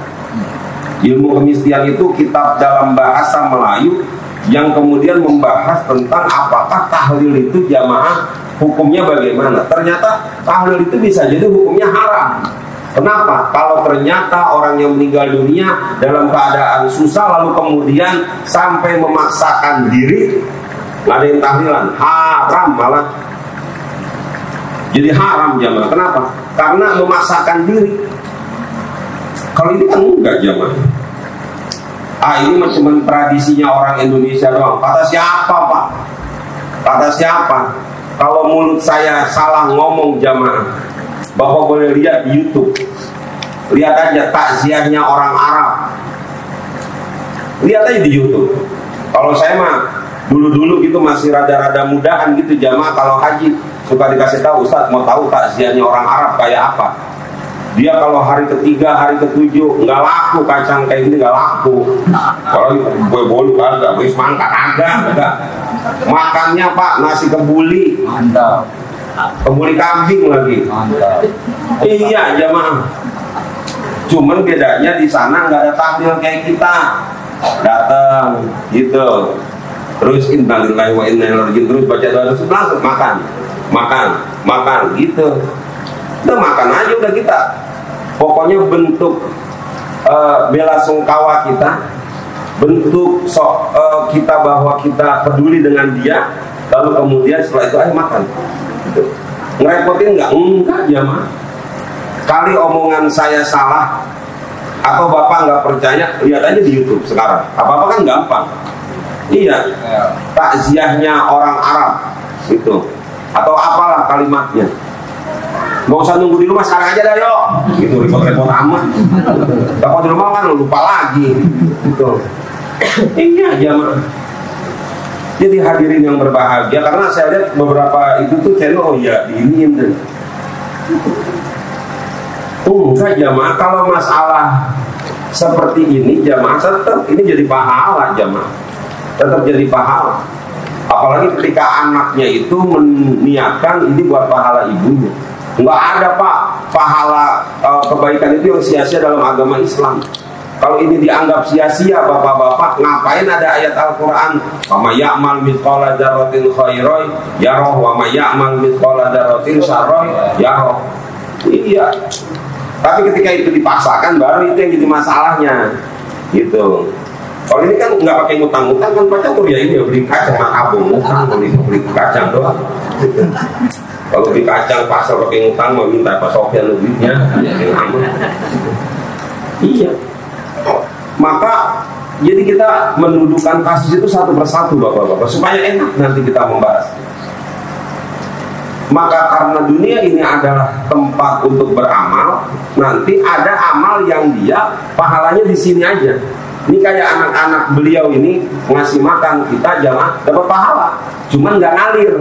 Ilmu Kemistian itu kitab dalam bahasa Melayu yang kemudian membahas tentang apakah tahlil itu jamaah hukumnya bagaimana. Ternyata tahlil itu bisa jadi hukumnya haram. Kenapa? Kalau ternyata orang yang meninggal dunia dalam keadaan susah lalu kemudian sampai memaksakan diri ngadain tahlilan, haram malah. Jadi haram jamaah. Kenapa? Karena memaksakan diri. Kalau ini kan enggak jamaah. Ini cuma tradisinya orang Indonesia doang. Kata siapa Pak? Kata siapa? Kalau mulut saya salah ngomong jamaah, Bapak boleh lihat di YouTube. Lihat aja takziahnya orang Arab. Lihat aja di YouTube. Kalau saya mah dulu-dulu gitu masih rada-rada mudahan gitu jamaah, kalau haji suka dikasih tahu, Ustaz mau tahu takziahnya orang Arab kayak apa? Dia kalau hari ketiga, hari ketujuh nggak laku kacang kayak gini, nggak laku. Kalau gue bolu kagak, gue semangka kagak. Makannya Pak nasi kebuli, mantap. Kebuli kambing lagi, mantap. Iya jamaah. Cuman bedanya di sana nggak ada tahlil kayak kita. Datang gitu. Terus innalillahi wa inna ilaihi raji'un, terus baca doa langsung makan gitu. Udah makan aja udah kita. Pokoknya bentuk bela sungkawa kita, bentuk kita bahwa kita peduli dengan dia. Lalu kemudian setelah itu ayo makan. Gitu. Ngerepotin nggak? Enggak jamaah. Kali omongan saya salah atau Bapak nggak percaya, lihat aja di YouTube sekarang. Apa-apa kan gampang. Iya, takziahnya orang Arab itu atau apalah kalimatnya. Nggak usah nunggu di rumah, sekarang aja dah yuk. Gitu, repot-repot amat. Dapat di rumah kan lupa lagi. Gitu. Iya jamaah. Jadi hadirin yang berbahagia, karena saya lihat beberapa itu tuh channel, oh ya diinin deh. Enggak jamaah, kalau masalah seperti ini jamaah tetap ini jadi pahala jamaah. Tetap jadi pahala. Apalagi ketika anaknya itu meniatkan ini buat pahala ibunya. Enggak ada pak pahala kebaikan itu yang sia-sia dalam agama Islam. Kalau ini dianggap sia-sia bapak-bapak, ngapain ada ayat Al-Quran? Wa may ya'mal mithqala dzarratin khairan yarah wa may ya'mal mithqala dzarratin syarran yarah. Iya. Tapi ketika itu dipaksakan baru itu yang jadi masalahnya. Gitu. Kalau ini kan nggak pakai ngutang-ngutang kan Pak Catur ya ini beli kacang abung ngutang beli kacang doang. Gitu. Kalau beli kacang pasar pakai ngutang mau minta Pak Sofyan duitnya, iya. Maka jadi kita mendudukan kasus itu satu persatu bapak-bapak supaya enak nanti kita membahas. Maka karena dunia ini adalah tempat untuk beramal, nanti ada amal yang dia pahalanya di sini aja. Ini kayak anak-anak beliau ini ngasih makan kita jamaah dapat pahala, cuman nggak ngalir.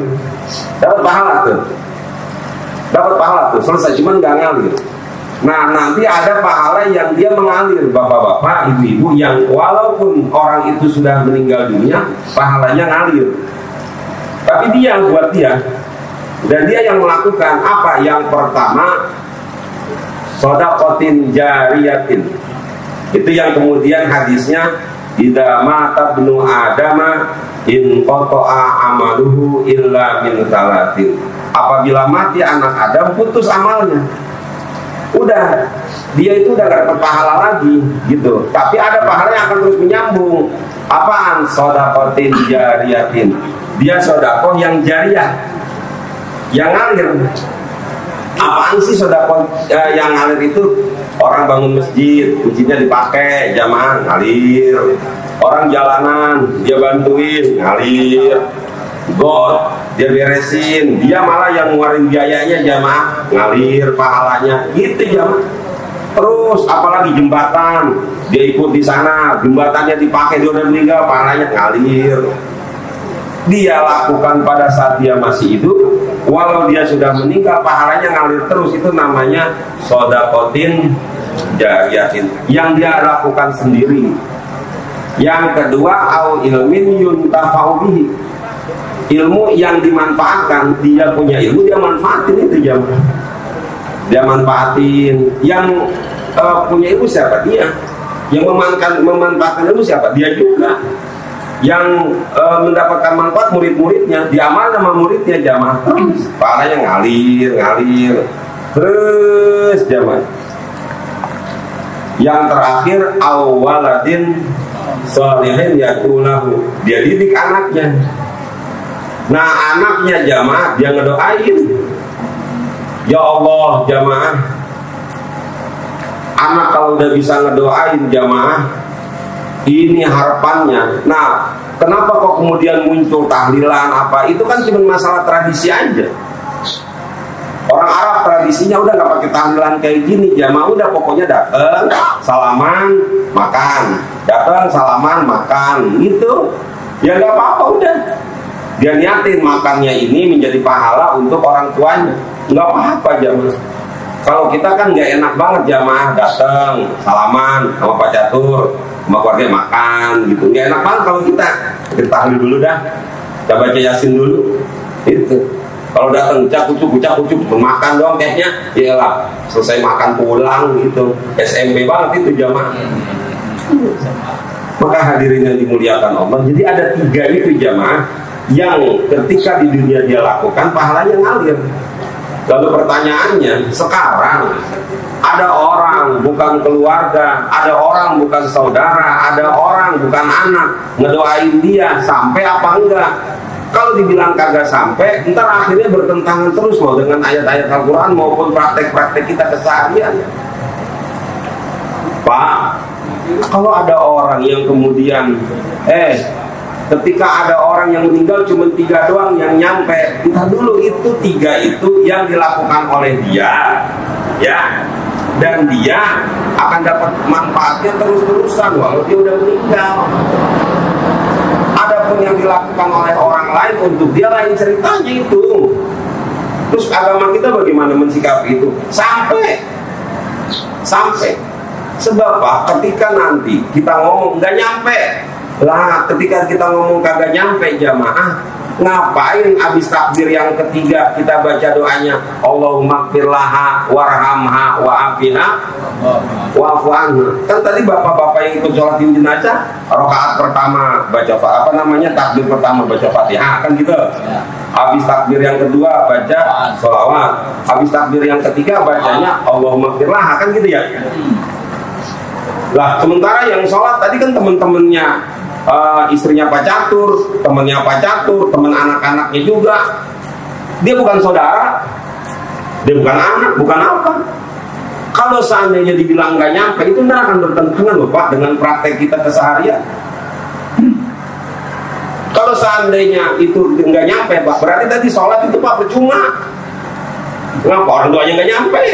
Dapat pahala tuh, selesai, cuman nggak ngalir. Nah nanti ada pahala yang dia mengalir bapak-bapak, ibu-ibu yang walaupun orang itu sudah meninggal dunia, pahalanya ngalir. Tapi dia buat dia, dan dia yang melakukan apa? Yang pertama, shadaqatin jariyatin. Itu yang kemudian hadisnya idza mata ibnu adama in qata'a amaluhu illa min salatin. Apabila mati anak Adam putus amalnya. Udah, dia itu udah gak dapat pahala lagi gitu. Tapi ada pahala yang akan terus menyambung. Apaan? Shadaqatin jariyatin. Dia sedekah yang jariyah, yang ngalir. Apaan sih sedekah yang ngalir itu? Orang bangun masjidnya dipakai jamaah, ngalir. Orang jalanan dia bantuin, ngalir. God dia beresin, dia malah yang ngeluarin biayanya jamaah, ngalir pahalanya gitu jamaah. Terus apalagi jembatan, dia ikut di sana, jembatannya dipakai, dia udah meninggal, pahalanya ngalir. Dia lakukan pada saat dia masih hidup, walau dia sudah meninggal, pahalanya ngalir terus. Itu namanya shadaqatin jariyatin, yang dia lakukan sendiri. Yang kedua, au ilmin yuntafa'u bihi, ilmu yang dimanfaatkan. Dia punya ilmu, dia manfaatin itu jamaah. Dia manfaatin. Yang punya ilmu siapa? Dia. Yang memanfaatkan ilmu siapa? Dia juga. Yang mendapatkan manfaat murid-muridnya, diamal sama muridnya jamaah. Terus pahalanya ngalir terus jamaah. Yang terakhir, awaladin sholihin yakulahu, dia didik anaknya. Nah anaknya jamaah dia ngedoain, ya Allah jamaah, anak kalau udah bisa ngedoain jamaah, ini harapannya. Nah kenapa kok kemudian muncul tahlilan apa? Itu kan cuma masalah tradisi aja. Orang Arab tradisinya udah nggak pakai tahlilan kayak gini jamaah, udah pokoknya datang salaman makan, datang salaman makan gitu. Ya nggak apa-apa udah. Dia niatin makannya ini menjadi pahala untuk orang tuanya, nggak apa-apa jamaah. Kalau kita kan nggak enak banget jamaah, datang salaman sama Pak Catur, sama keluarga makan gitu, nggak enak banget kalau kita tahlil dulu dah, kita baca Yasin dulu, itu. Kalau datang kucuk makan doang kayaknya, iyalah selesai makan pulang gitu, SMP banget itu jamaah. Maka hadirin yang dimuliakan Allah, jadi ada 3 itu jamaah yang ketika di dunia dia lakukan pahalanya ngalir. Lalu pertanyaannya, sekarang ada orang bukan keluarga, ada orang bukan saudara, ada orang bukan anak, ngedoain dia sampai apa enggak? Kalau dibilang kagak sampai, ntar akhirnya bertentangan terus loh dengan ayat-ayat Al-Quran maupun praktek-praktek kita keseharian. Pak, kalau ada orang yang kemudian ketika ada orang yang meninggal cuma 3 doang yang nyampe. Entah dulu itu 3 itu yang dilakukan oleh dia, ya, dan dia akan dapat manfaatnya terus-terusan walau dia udah meninggal. Adapun yang dilakukan oleh orang lain untuk dia lain ceritanya itu. Terus agama kita bagaimana mensikapi itu? Sampai sebab apa? Ketika nanti kita ngomong nggak nyampe lah, ketika kita ngomong kagak nyampe jamaah, ngapain abis takbir yang ketiga kita baca doanya Allahumma gfirlaha warhamha wa'afiha wa'fu anha? Kan tadi bapak-bapak yang ikut sholat jenazah rakaat pertama baca takbir pertama baca Fatihah kan gitu. Habis takbir yang kedua baca sholawat, habis takbir yang ketiga bacanya Allahumma gfirlaha kan gitu ya. Lah sementara yang sholat tadi kan temen-temennya, istrinya Pak Catur, temennya Pak Catur, temen anak-anaknya juga. Dia bukan saudara, dia bukan anak, bukan apa. Kalau seandainya dibilang nggak nyampe, itu nggak akan bertentangan loh Pak dengan praktek kita keseharian. Kalau seandainya itu nggak nyampe Pak, berarti tadi sholat itu Pak percuma. Kenapa orang tuanya nggak nyampe?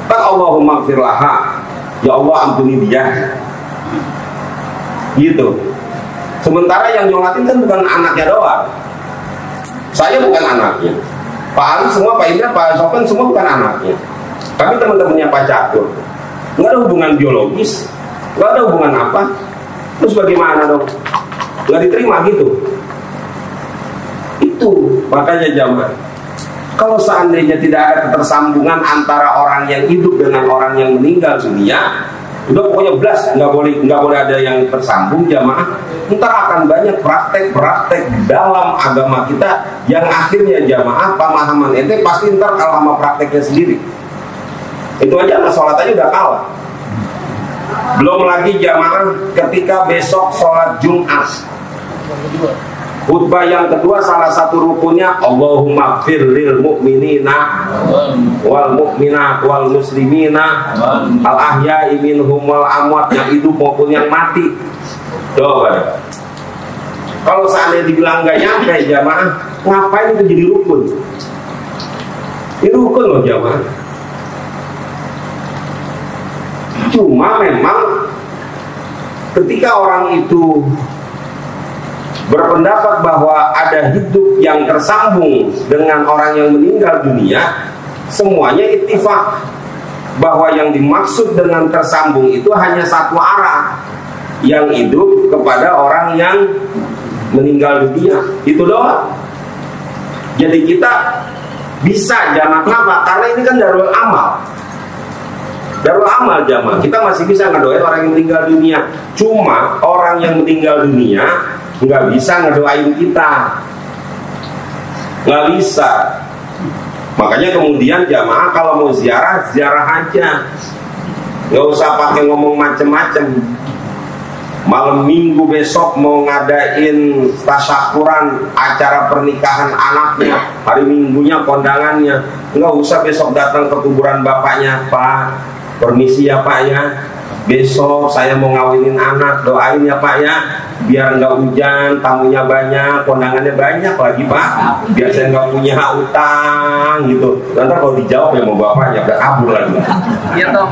Kan Allahumma gfirlaha, ya Allah ampuni dia, gitu. Sementara yang nyolatin kan bukan anaknya doang. Saya bukan anaknya, Pak Ali semua, Pak Indra, Pak Sopen semua bukan anaknya. Kami teman-temannya Pak Catur. Nggak ada hubungan biologis, nggak ada hubungan apa. Terus bagaimana dong? Nggak diterima gitu. Itu makanya jamaah, kalau seandainya tidak ada ketersambungan antara orang yang hidup dengan orang yang meninggal dunia, udah pokoknya blas, nggak boleh ada yang tersambung jamaah. Ntar akan banyak praktek-praktek dalam agama kita yang akhirnya jamaah pemahaman ente pasti ntar kalah sama prakteknya sendiri. Itu aja lah, sholat aja udah kalah. Belum lagi jamaah ketika besok sholat Jumat, khutbah yang kedua salah satu rukunnya Allahumma firlil mu'minina wal mu'minat wal muslimina al ahya'i minhum wal amwat, yang hidup maupun yang mati. Coba kalau seandainya dibilang gak nyampe jamaah, ngapain itu jadi rukun? Ini rukun loh jamaah. Cuma memang ketika orang itu berpendapat bahwa ada hidup yang tersambung dengan orang yang meninggal dunia, semuanya ittifaq bahwa yang dimaksud dengan tersambung itu hanya satu arah, yang hidup kepada orang yang meninggal dunia, itu doang. Jadi kita bisa jamaah, kenapa? Karena ini kan darul amal. Darul amal jamaah, kita masih bisa ngedoain orang yang meninggal dunia. Cuma orang yang meninggal dunia nggak bisa ngedoain kita, nggak bisa. Makanya kemudian jamaah kalau mau ziarah, ziarah aja, nggak usah pakai ngomong macem-macem. Malam minggu besok mau ngadain tasyakuran acara pernikahan anaknya, hari minggunya kondangannya, nggak usah besok datang ke kuburan bapaknya. Pak, permisi ya Pak ya, besok saya mau ngawinin anak, doain ya Pak ya, biar nggak hujan, tamunya banyak, kondangannya banyak lagi Pak, biar saya nggak punya utang gitu. Nanti kalau dijawab ya mau bapaknya udah kabur lagi. Iya toh.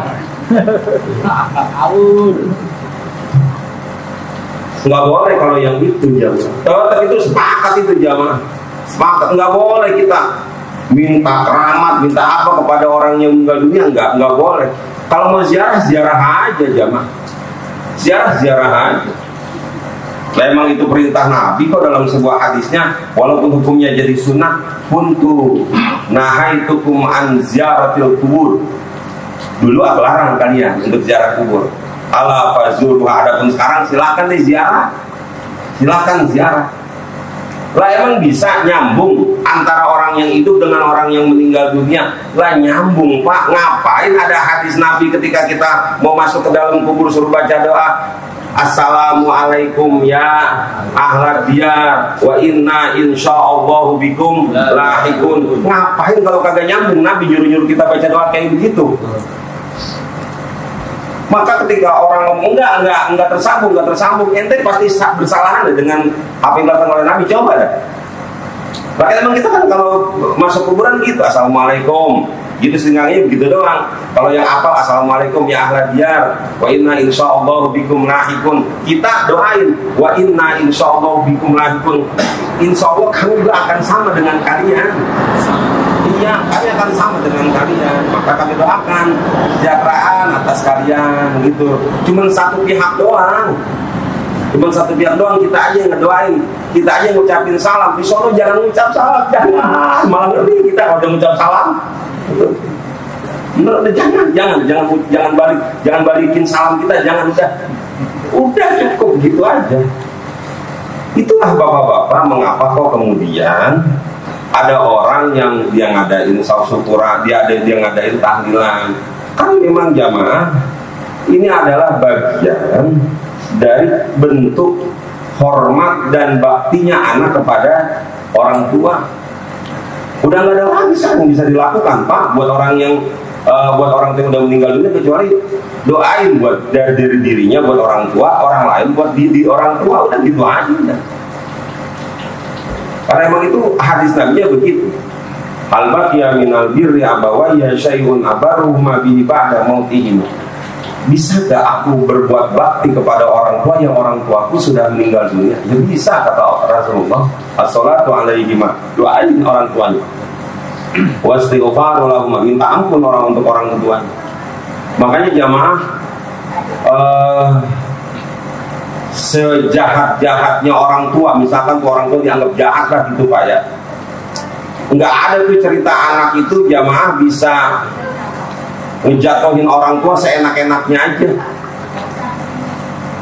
Nggak boleh kalau yang itu jamaah. Tapi itu sepakat itu jamaah, sepakat nggak boleh kita minta keramat, minta apa kepada orang yang meninggal dunia, nggak boleh. Kalau mau ziarah, ziarah aja jamaah, ziarah aja. Memang itu perintah Nabi kok dalam sebuah hadisnya, walaupun hukumnya jadi sunnah, kuntu nahaitukum an ziaratil kubur. Dulu aku larang kalian untuk ziarah kubur. Ala fazuruha, adapun sekarang silakan ziarah, silakan ziarah. Lah emang bisa nyambung antara orang yang hidup dengan orang yang meninggal dunia? Lah nyambung Pak. Ngapain ada hadis Nabi ketika kita mau masuk ke dalam kubur suruh baca doa Assalamualaikum ya ahlad diyar wa inna insyaallahu bikum lahikun. Ngapain kalau kagak nyambung Nabi nyuruh-nyuruh kita baca doa kayak begitu? Maka ketika orang ngomong enggak tersambung, ente pasti bersalahan dengan apa yang dilakukan oleh Nabi. Coba deh. Bahkan emang kita kan kalau masuk kuburan gitu, assalamualaikum, gitu senggangnya begitu doang. Kalau yang apal, assalamualaikum ya ahla diyar, wa inna insyaallah bikum lahikun. Kita doain, wa inna insyaallah bikum lahikun. Insyaallah kami juga akan sama dengan kalian. Iya, kami akan sama dengan kalian. Maka kami doakan kesejahteraan atas kalian gitu. Cuman satu pihak doang. Kita aja yang ngedoain, kita aja yang ngucapin salam. Di sono jangan ngucap salam, jangan. Malah ngeri kita kalau udah ngucap salam. Jangan balikin salam kita, jangan udah cukup gitu aja. Itulah bapak-bapak mengapa kok kemudian ada orang yang dia ngadain syukuran, dia ngadain tahlilan. Kan memang jamaah ini adalah bagian dari bentuk hormat dan baktinya anak kepada orang tua. Udah nggak ada lagi yang bisa dilakukan, Pak, buat orang yang udah meninggal dunia, kecuali doain buat dari dirinya buat orang tua, orang lain buat di orang tua, udah gitu aja. Karena emang itu hadis Nabi-nya begitu. Al-baqiya minal birri abawayya syai'un abarruhuma bihi ba'da mautihim. Bisa gak aku berbuat bakti kepada orang tua yang orang tuaku sudah meninggal dunia? Ya bisa, kata Rasulullah. As-salatu alaihima, doain orang tuanya. Wastighfaru lahum, minta ampun untuk orang tuanya. Makanya jamaah, sejahat-jahatnya orang tua, misalkan tuh orang tua dianggap jahat lah gitu Pak ya, nggak ada tuh cerita anak itu jamaah bisa ngejatuhin orang tua seenak-enaknya aja.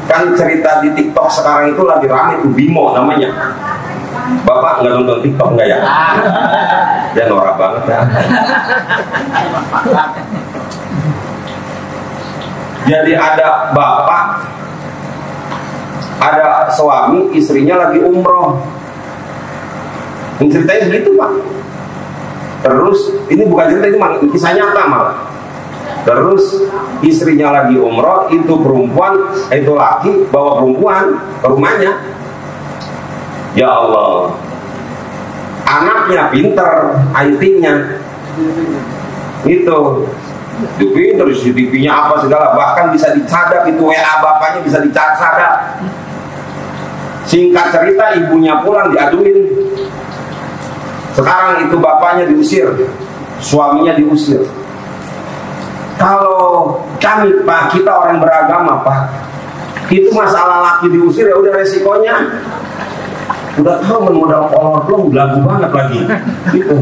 Kan cerita di TikTok sekarang itu lagi rame tuh, Bimo namanya. Bapak nggak nonton TikTok nggak ya? Ya norak banget ya. Jadi ada bapak, ada suami, istrinya lagi umroh. Ini ceritanya begitu Pak. Terus ini bukan cerita, ini kisah nyata malah. Terus istrinya lagi umroh, itu perempuan, itu laki bawa perempuan ke rumahnya. Ya Allah, anaknya pinter IT-nya, itu pinter, CCTV-nya apa segala, bahkan bisa dicadap itu WA bapaknya bisa dicadap. Singkat cerita, ibunya pulang diaduin. Sekarang itu bapaknya diusir, suaminya diusir. Kalau kami Pak, kita orang beragama Pak, itu masalah laki diusir ya udah resikonya. Udah tahu modal kolor belum, belagu banget lagi gitu.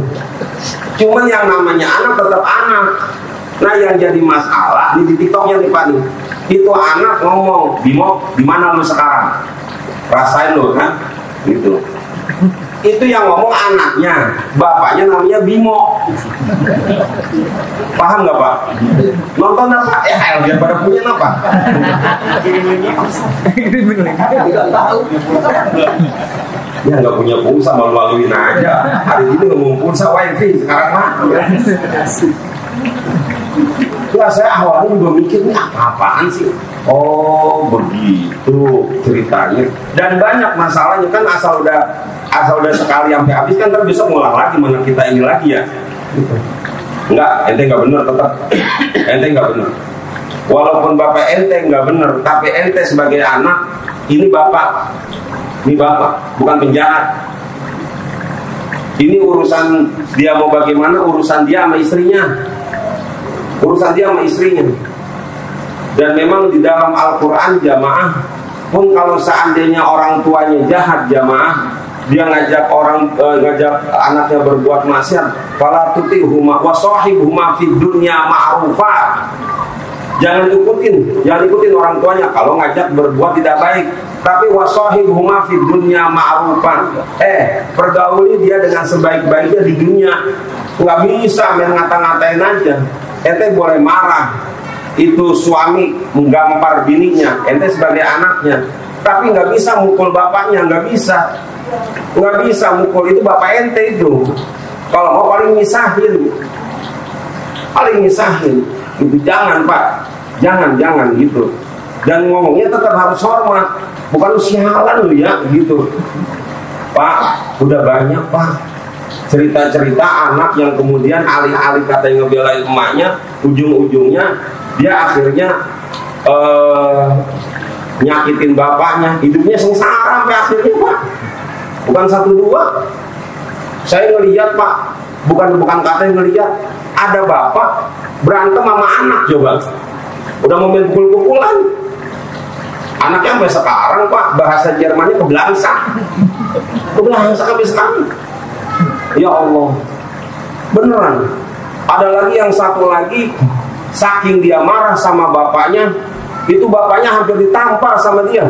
Cuman yang namanya anak tetap anak. Nah yang jadi masalah di TikToknya nih Pak nih, itu anak ngomong, Bimo di mana lu sekarang, rasain lu kan gitu. Itu yang ngomong anaknya, bapaknya namanya Bimo. Paham nggak Pak? Nonton apa? Biar pada punya apa? Tidak tahu. Ya nggak punya pulsa, malu-maluin aja. Hari ini ngomong pulsa wifi, sekarang mah. Ya saya awalnya juga mikir ini apa-apaan sih? Oh begitu ceritanya. Dan banyak masalahnya kan, asal udah sekali sampai habis kan terus besok ngulang lagi, mana kita ini lagi ya. Enggak, ente nggak bener tetap. Ente nggak bener. Walaupun bapak ente nggak bener, tapi ente sebagai anak, ini bapak. Ini bapak, bukan penjahat. Ini urusan dia mau bagaimana, urusan dia sama istrinya. Urusan dia sama istrinya. Dan memang di dalam Al-Quran jamaah, pun kalau seandainya orang tuanya jahat jamaah, dia ngajak anaknya berbuat maksiat, fala tutihuma wa shahibhuma fid dunya ma'rufa. Jangan ikutin orang tuanya kalau ngajak berbuat tidak baik. Tapi wasahibhuma fid dunya ma'rufan. Pergauli dia dengan sebaik-baiknya di dunia. Nggak bisa main ngata-ngatain aja. Ente boleh marah, itu suami menggampar bininya, ente sebagai anaknya. Tapi nggak bisa mukul bapaknya, nggak bisa mukul, itu bapak ente itu. Kalau mau paling misahin. Itu jangan Pak. jangan gitu. Dan ngomongnya tetap harus hormat, bukan sialan lu ya gitu. Pak, udah banyak Pak cerita-cerita anak yang kemudian alih-alih katanya ngebelain emaknya, ujung-ujungnya dia akhirnya nyakitin bapaknya, hidupnya sengsara sampai akhirnya Pak. Bukan 1-2, saya ngelihat Pak, bukan katanya ngelihat, ada bapak berantem sama anak coba, udah mau main pukul-pukulan. Anaknya sampai sekarang Pak, bahasa Jermannya kebelangsa sampai sekarang. Ya Allah, beneran. Ada lagi yang satu lagi, saking dia marah sama bapaknya, itu bapaknya hampir ditampar sama dia.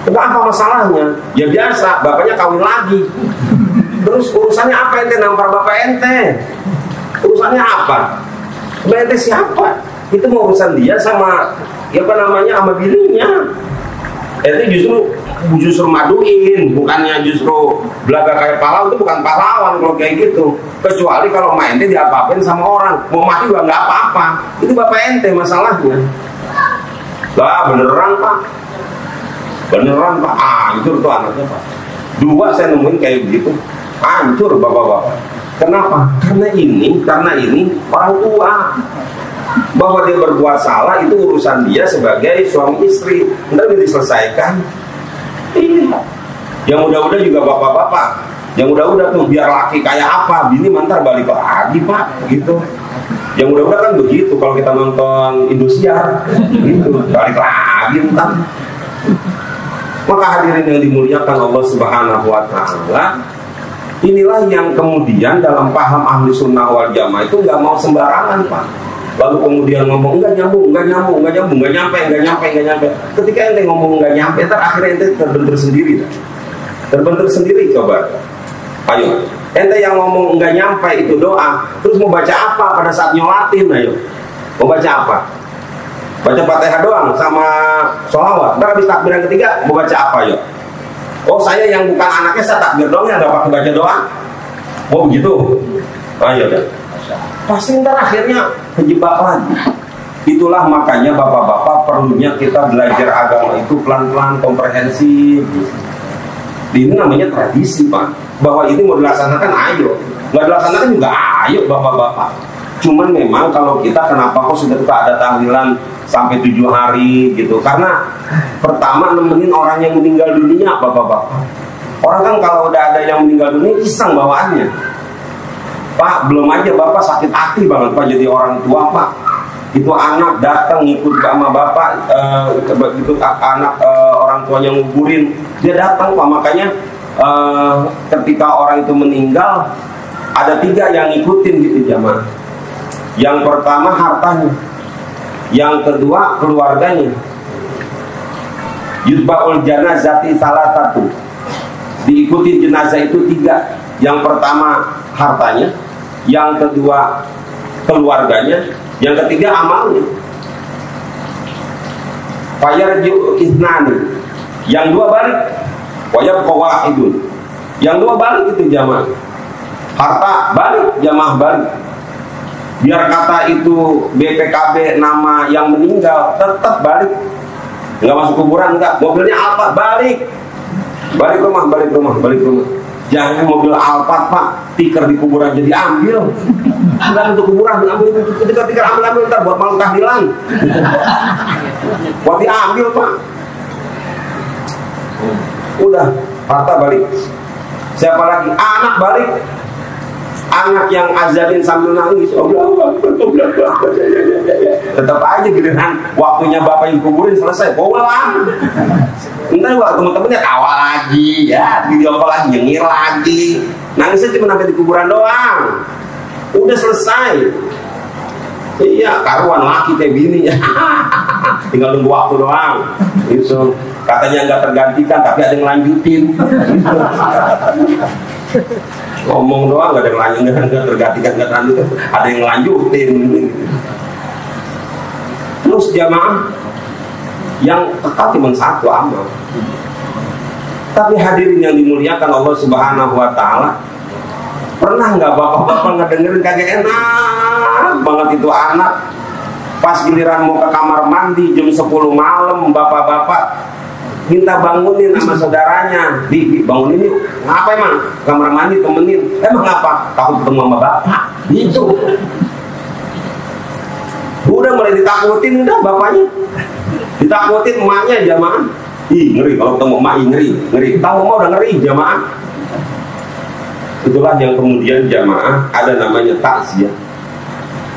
Apa masalahnya? Ya biasa, bapaknya kawin lagi. Terus urusannya apa ente nampar bapak ente? Urusannya apa? Ente siapa? Itu mau urusan dia sama sama bininya. Itu justru maduin, bukannya justru belaga kayak pahlawan. Itu bukan pahlawan kalau kayak gitu. Kecuali kalau main dia diapa-apain sama orang, mau mati juga nggak apa-apa. Itu bapak ente masalahnya. Lah beneran Pak, hancur tuh anaknya Pak. 2 saya nemuin kayak begitu, hancur bapak-bapak. Kenapa? Karena ini orang tua. Bahwa dia berbuat salah itu urusan dia sebagai suami istri, ntar diselesaikan. Iya. Yang udah-udah juga bapak-bapak, yang udah-udah tuh biar laki kayak apa, bini mantar balik lagi Pak, gitu. Yang udah-udah kan begitu, kalau kita nonton Indosiar, gitu, balik lagi entar. Maka hadirin yang dimuliakan Allah Subhanahu Wa Taala, inilah yang kemudian dalam paham ahli sunnah wal jamaah itu nggak mau sembarangan Pak. Lalu kemudian ngomong nggak nyambung, nggak nyampe. Ketika ente ngomong nggak nyampe, ntar akhirnya ente terbentur sendiri. Coba, ayo, ente yang ngomong nggak nyampe itu doa, terus mau baca apa pada saat nyolatin? Ayo, mau baca apa? Baca Fatihah doang sama sholawat. Ntar habis takbir yang ketiga mau baca apa? Yuk. Oh saya yang bukan anaknya saya takbir doang ya, nggak pakai baca doa. Oh begitu. Ayo deh. Pasti ntar akhirnya kejebak lagi. Itulah makanya bapak-bapak perlunya kita belajar agama itu pelan-pelan, komprehensif. Ini namanya tradisi Pak. Bahwa ini mau dilaksanakan ayo, nggak dilaksanakan juga ayo bapak-bapak. Cuman memang kalau kita kenapa kok sudah ada tahlilan sampai 7 hari gitu? Karena pertama nemenin orang yang meninggal dunia bapak-bapak. Orang kan kalau udah ada yang meninggal dunia iseng bawaannya. Pak, belum aja bapak sakit hati banget Pak jadi orang tua Pak. Itu anak datang ngikut sama bapak, itu anak orang tuanya nguburin, dia datang Pak. Makanya ketika orang itu meninggal ada 3 yang ngikutin gitu jamaah. Yang pertama hartanya, yang kedua keluarganya. Yutba'ul janazati salah satu, diikuti jenazah itu 3. Yang pertama hartanya, yang kedua keluarganya, yang ketiga amalnya. Fayarji'u ithnani, yang 2 balik. Wayabqa wahidun, yang 2 balik itu jamaah. Harta balik, jamaah balik. Biar kata itu BPKB nama yang meninggal tetap balik. Nggak masuk kuburan, enggak. Mobilnya Alphard balik. Balik rumah. Jangan mobil Alphard Pak, tikar di kuburan jadi ambil. Enggak untuk kuburan, ambil tikar ambil ntar buat malam tahlilan. Buat diambil Pak. Udah, harta balik. Siapa lagi? Anak balik. Anak yang azalin sambil nangis, tetap aja giliran waktunya bapak yang kuburin selesai, pulang. Entar waktu temen-temennya tawa lagi, ya video call lagi, nyengir lagi, nangisnya cuma sampai di kuburan doang, udah selesai. Iya, karuan laki kayak gini ya. Tinggal nunggu waktu doang. Itu katanya nggak tergantikan, tapi ada yang lanjutin. Ngomong doang nggak ada yang lanjutin, nggak tergantikan, nggak terlanjutin, ada yang lanjutin. Terus jamaah yang kekal cuma 1 amal. Tapi hadirin yang dimuliakan Allah Subhanahu Wa Taala, pernah nggak bapak-bapak ngedengerin kagak enak banget itu anak Pas giliran mau ke kamar mandi jam 10 malam, bapak-bapak minta bangunin sama saudaranya, di bangunin yuk. Ngapa emang? Kamar mandi temenin. Emang apa? Takut ketemu sama bapak. Gitu. Udah mulai ditakutin, udah bapaknya ditakutin, emaknya jamaah. Ih ngeri kalau ketemu emak, ngeri. Tahu emak udah ngeri jamaah. Itulah yang kemudian jamaah ada namanya takziah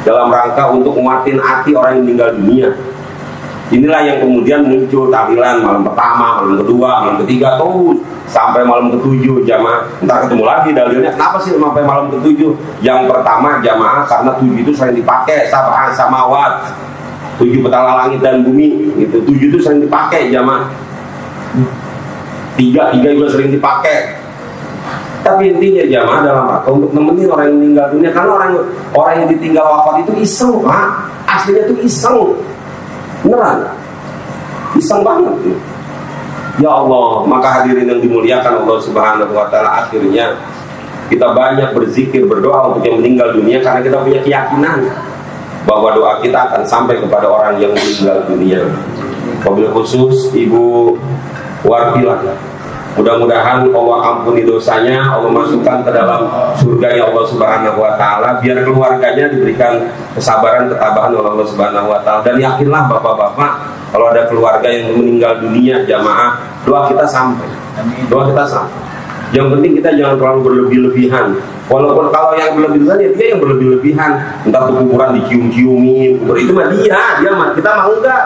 dalam rangka untuk nguatin hati orang yang meninggal dunia. Inilah yang kemudian muncul tahlilan malam pertama, malam kedua, malam ketiga, terus sampai malam ketujuh jamaah. Ntar ketemu lagi dalilnya, kenapa sih sampai malam ketujuh? Yang pertama jamaah karena 7 itu sering dipakai, sab'an samawat, 7 petala langit dan bumi, gitu. 7 itu sering dipakai jamaah. 3 juga sering dipakai. Tapi intinya jamaah dalam rangka untuk nemenin orang yang meninggal dunia, karena orang yang ditinggal wafat itu iseng, Pak. Aslinya itu iseng. Beneran iseng banget. Ya Allah, maka hadirin yang dimuliakan Allah Subhanahu wa ta'ala, akhirnya kita banyak berzikir, berdoa untuk yang meninggal dunia, karena kita punya keyakinan bahwa doa kita akan sampai kepada orang yang meninggal dunia. Wabil khusus Ibu Wardilah, mudah-mudahan Allah ampuni dosanya, Allah masukkan ke dalam surga ya Allah Subhanahu wa ta'ala, biar keluarganya diberikan kesabaran, ketabahan oleh Allah Subhanahu wa ta'ala. Dan yakinlah bapak-bapak, kalau ada keluarga yang meninggal dunia jamaah, doa kita sampai. Doa kita sampai. Yang penting kita jangan terlalu berlebih-lebihan. Walaupun kalau yang berlebih-lebihan ya dia yang berlebih-lebihan, entah tuh kuburan dicium-ciumin, kubur itu mah dia mah, kita mau enggak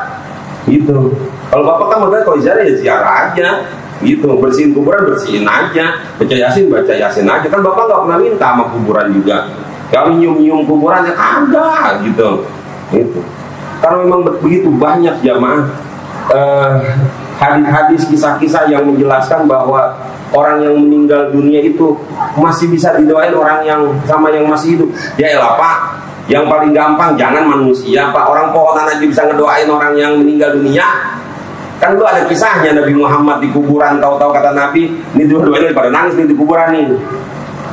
gitu. Kalau bapak kan makanya kalau ziarah ya ziarah aja gitu, bersihin kuburan bersihin aja, baca yasin aja. Kan bapak nggak pernah minta sama kuburan juga. Kalau nyium kuburan ya kagak gitu. Gitu. Karena memang begitu banyak jamaah hadis-hadis, kisah-kisah yang menjelaskan bahwa orang yang meninggal dunia itu masih bisa didoain orang yang sama yang masih hidup. Ya elah Pak, yang paling gampang jangan manusia Pak, orang pohonan aja bisa ngedoain orang yang meninggal dunia. Kan itu ada kisahnya Nabi Muhammad di kuburan, tahu-tahu kata Nabi, ini dua-duanya pada nangis nih di kuburan nih.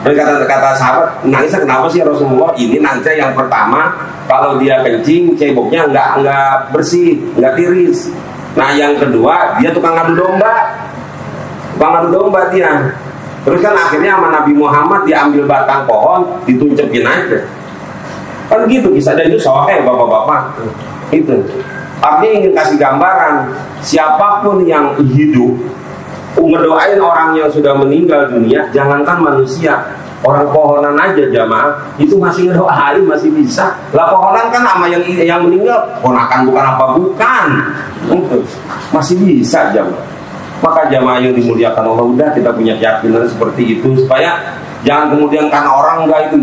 Dan kata sahabat, nangisnya kenapa sih Rasulullah? Ini nanti yang pertama, kalau dia kencing, ceboknya nggak bersih, nggak tiris. Nah yang kedua, dia tukang ngadu domba dia. Terus kan akhirnya sama Nabi Muhammad diambil batang pohon, dituncekin aja. Kan gitu kisahnya, itu soal bapak-bapak itu. Artinya ingin kasih gambaran, siapapun yang hidup ngedoain orang yang sudah meninggal dunia, jangankan manusia, orang pohonan aja jamaah itu masih ngedoain, masih bisa. Lah pohonan kan sama yang meninggal, ponakan bukan apa bukan, masih bisa jamaah. Maka jamaah yang dimuliakan Allah, udah kita punya keyakinan seperti itu, supaya jangan kemudian karena orang nggak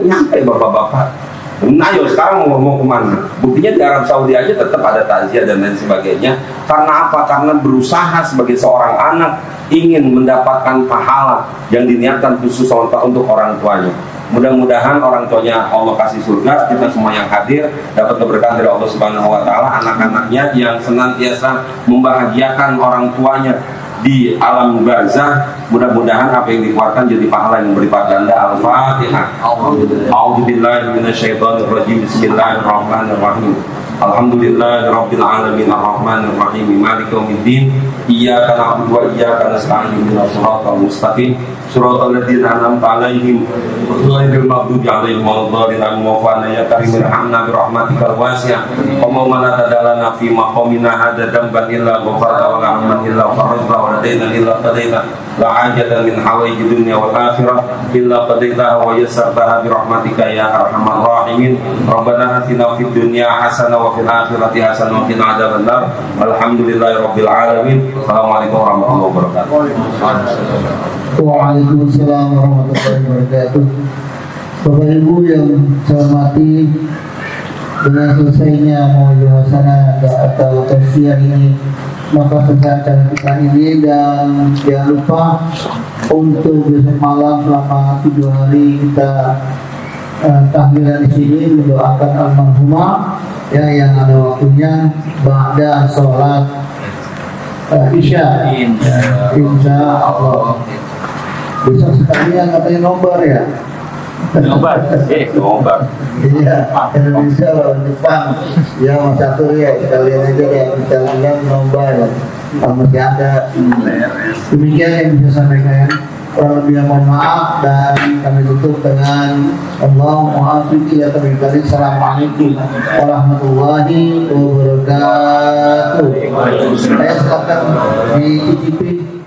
nyampe bapak-bapak. Nah ayo sekarang mau kemana? Buktinya di Arab Saudi aja tetap ada takziah dan lain sebagainya. Karena apa? Karena berusaha sebagai seorang anak ingin mendapatkan pahala yang diniatkan khusus untuk orang tuanya. Mudah-mudahan orang tuanya Allah kasih surga, kita semua yang hadir dapat keberkahan dari Allah Subhanahu wa ta'ala, anak-anaknya yang senantiasa membahagiakan orang tuanya di alam barzah. Mudah-mudahan apa yang dikeluarkan jadi pahala yang berlipat ganda. Al-Fatihah. A'udzubillahi minasyaitonirrajim. Bismillahirrahmanirrahim. Alhamdulillahirabbil alamin arrahmanir rahim maliki yaumiddin. Iyyaka na'budu wa iyyaka nasta'in ihdinas siratal mustaqim siratal ladzina an'amta 'alaihim ghairil maghdubi 'alaihim waladdallin. Wa ya karim irhamna bi rahmatikal wasi'ah. Wa ma la tadallana fi maqamina hadza damban illa ghafarta wa la hamman illa farajta wa ladaina illa qadaita la hajatan min hawaiji dunya wal akhirah illa qadaitaha wa yassartaha bi rahmatika ya arhamar rahimin. Rabbana atina fid dunya hasanah wa fil akhirati hasanah wa qina adzabannar. Alhamdulillahirabbil alamin. Assalamualaikum warahmatullahi wabarakatuh. Waalaikumsalam warahmatullahi wabarakatuh. Bapak Ibu yang saya hormati, dengan selesainya muhasana atau tafsir ini, maka selesai kita ini, dan jangan lupa untuk besok malam selama 7 hari kita tahlilan di sini mendoakan almarhumah ya, yang ada waktunya ba'da sholat Isya. Insya Allah. Besok sekalian katanya nomor ya. Nobar. Nobar. Iya, Indonesia lawan Jepang. Ya Mas Catur ya, kalian aja ya, kita lihat nobar. Kalau masih ada. Demikian yang bisa sampaikan. Kurang lebih mohon maaf dan kami tutup dengan Allahumma afiqi ya tabiqati. Assalamualaikum warahmatullahi wabarakatuh. Saya silakan di IGP.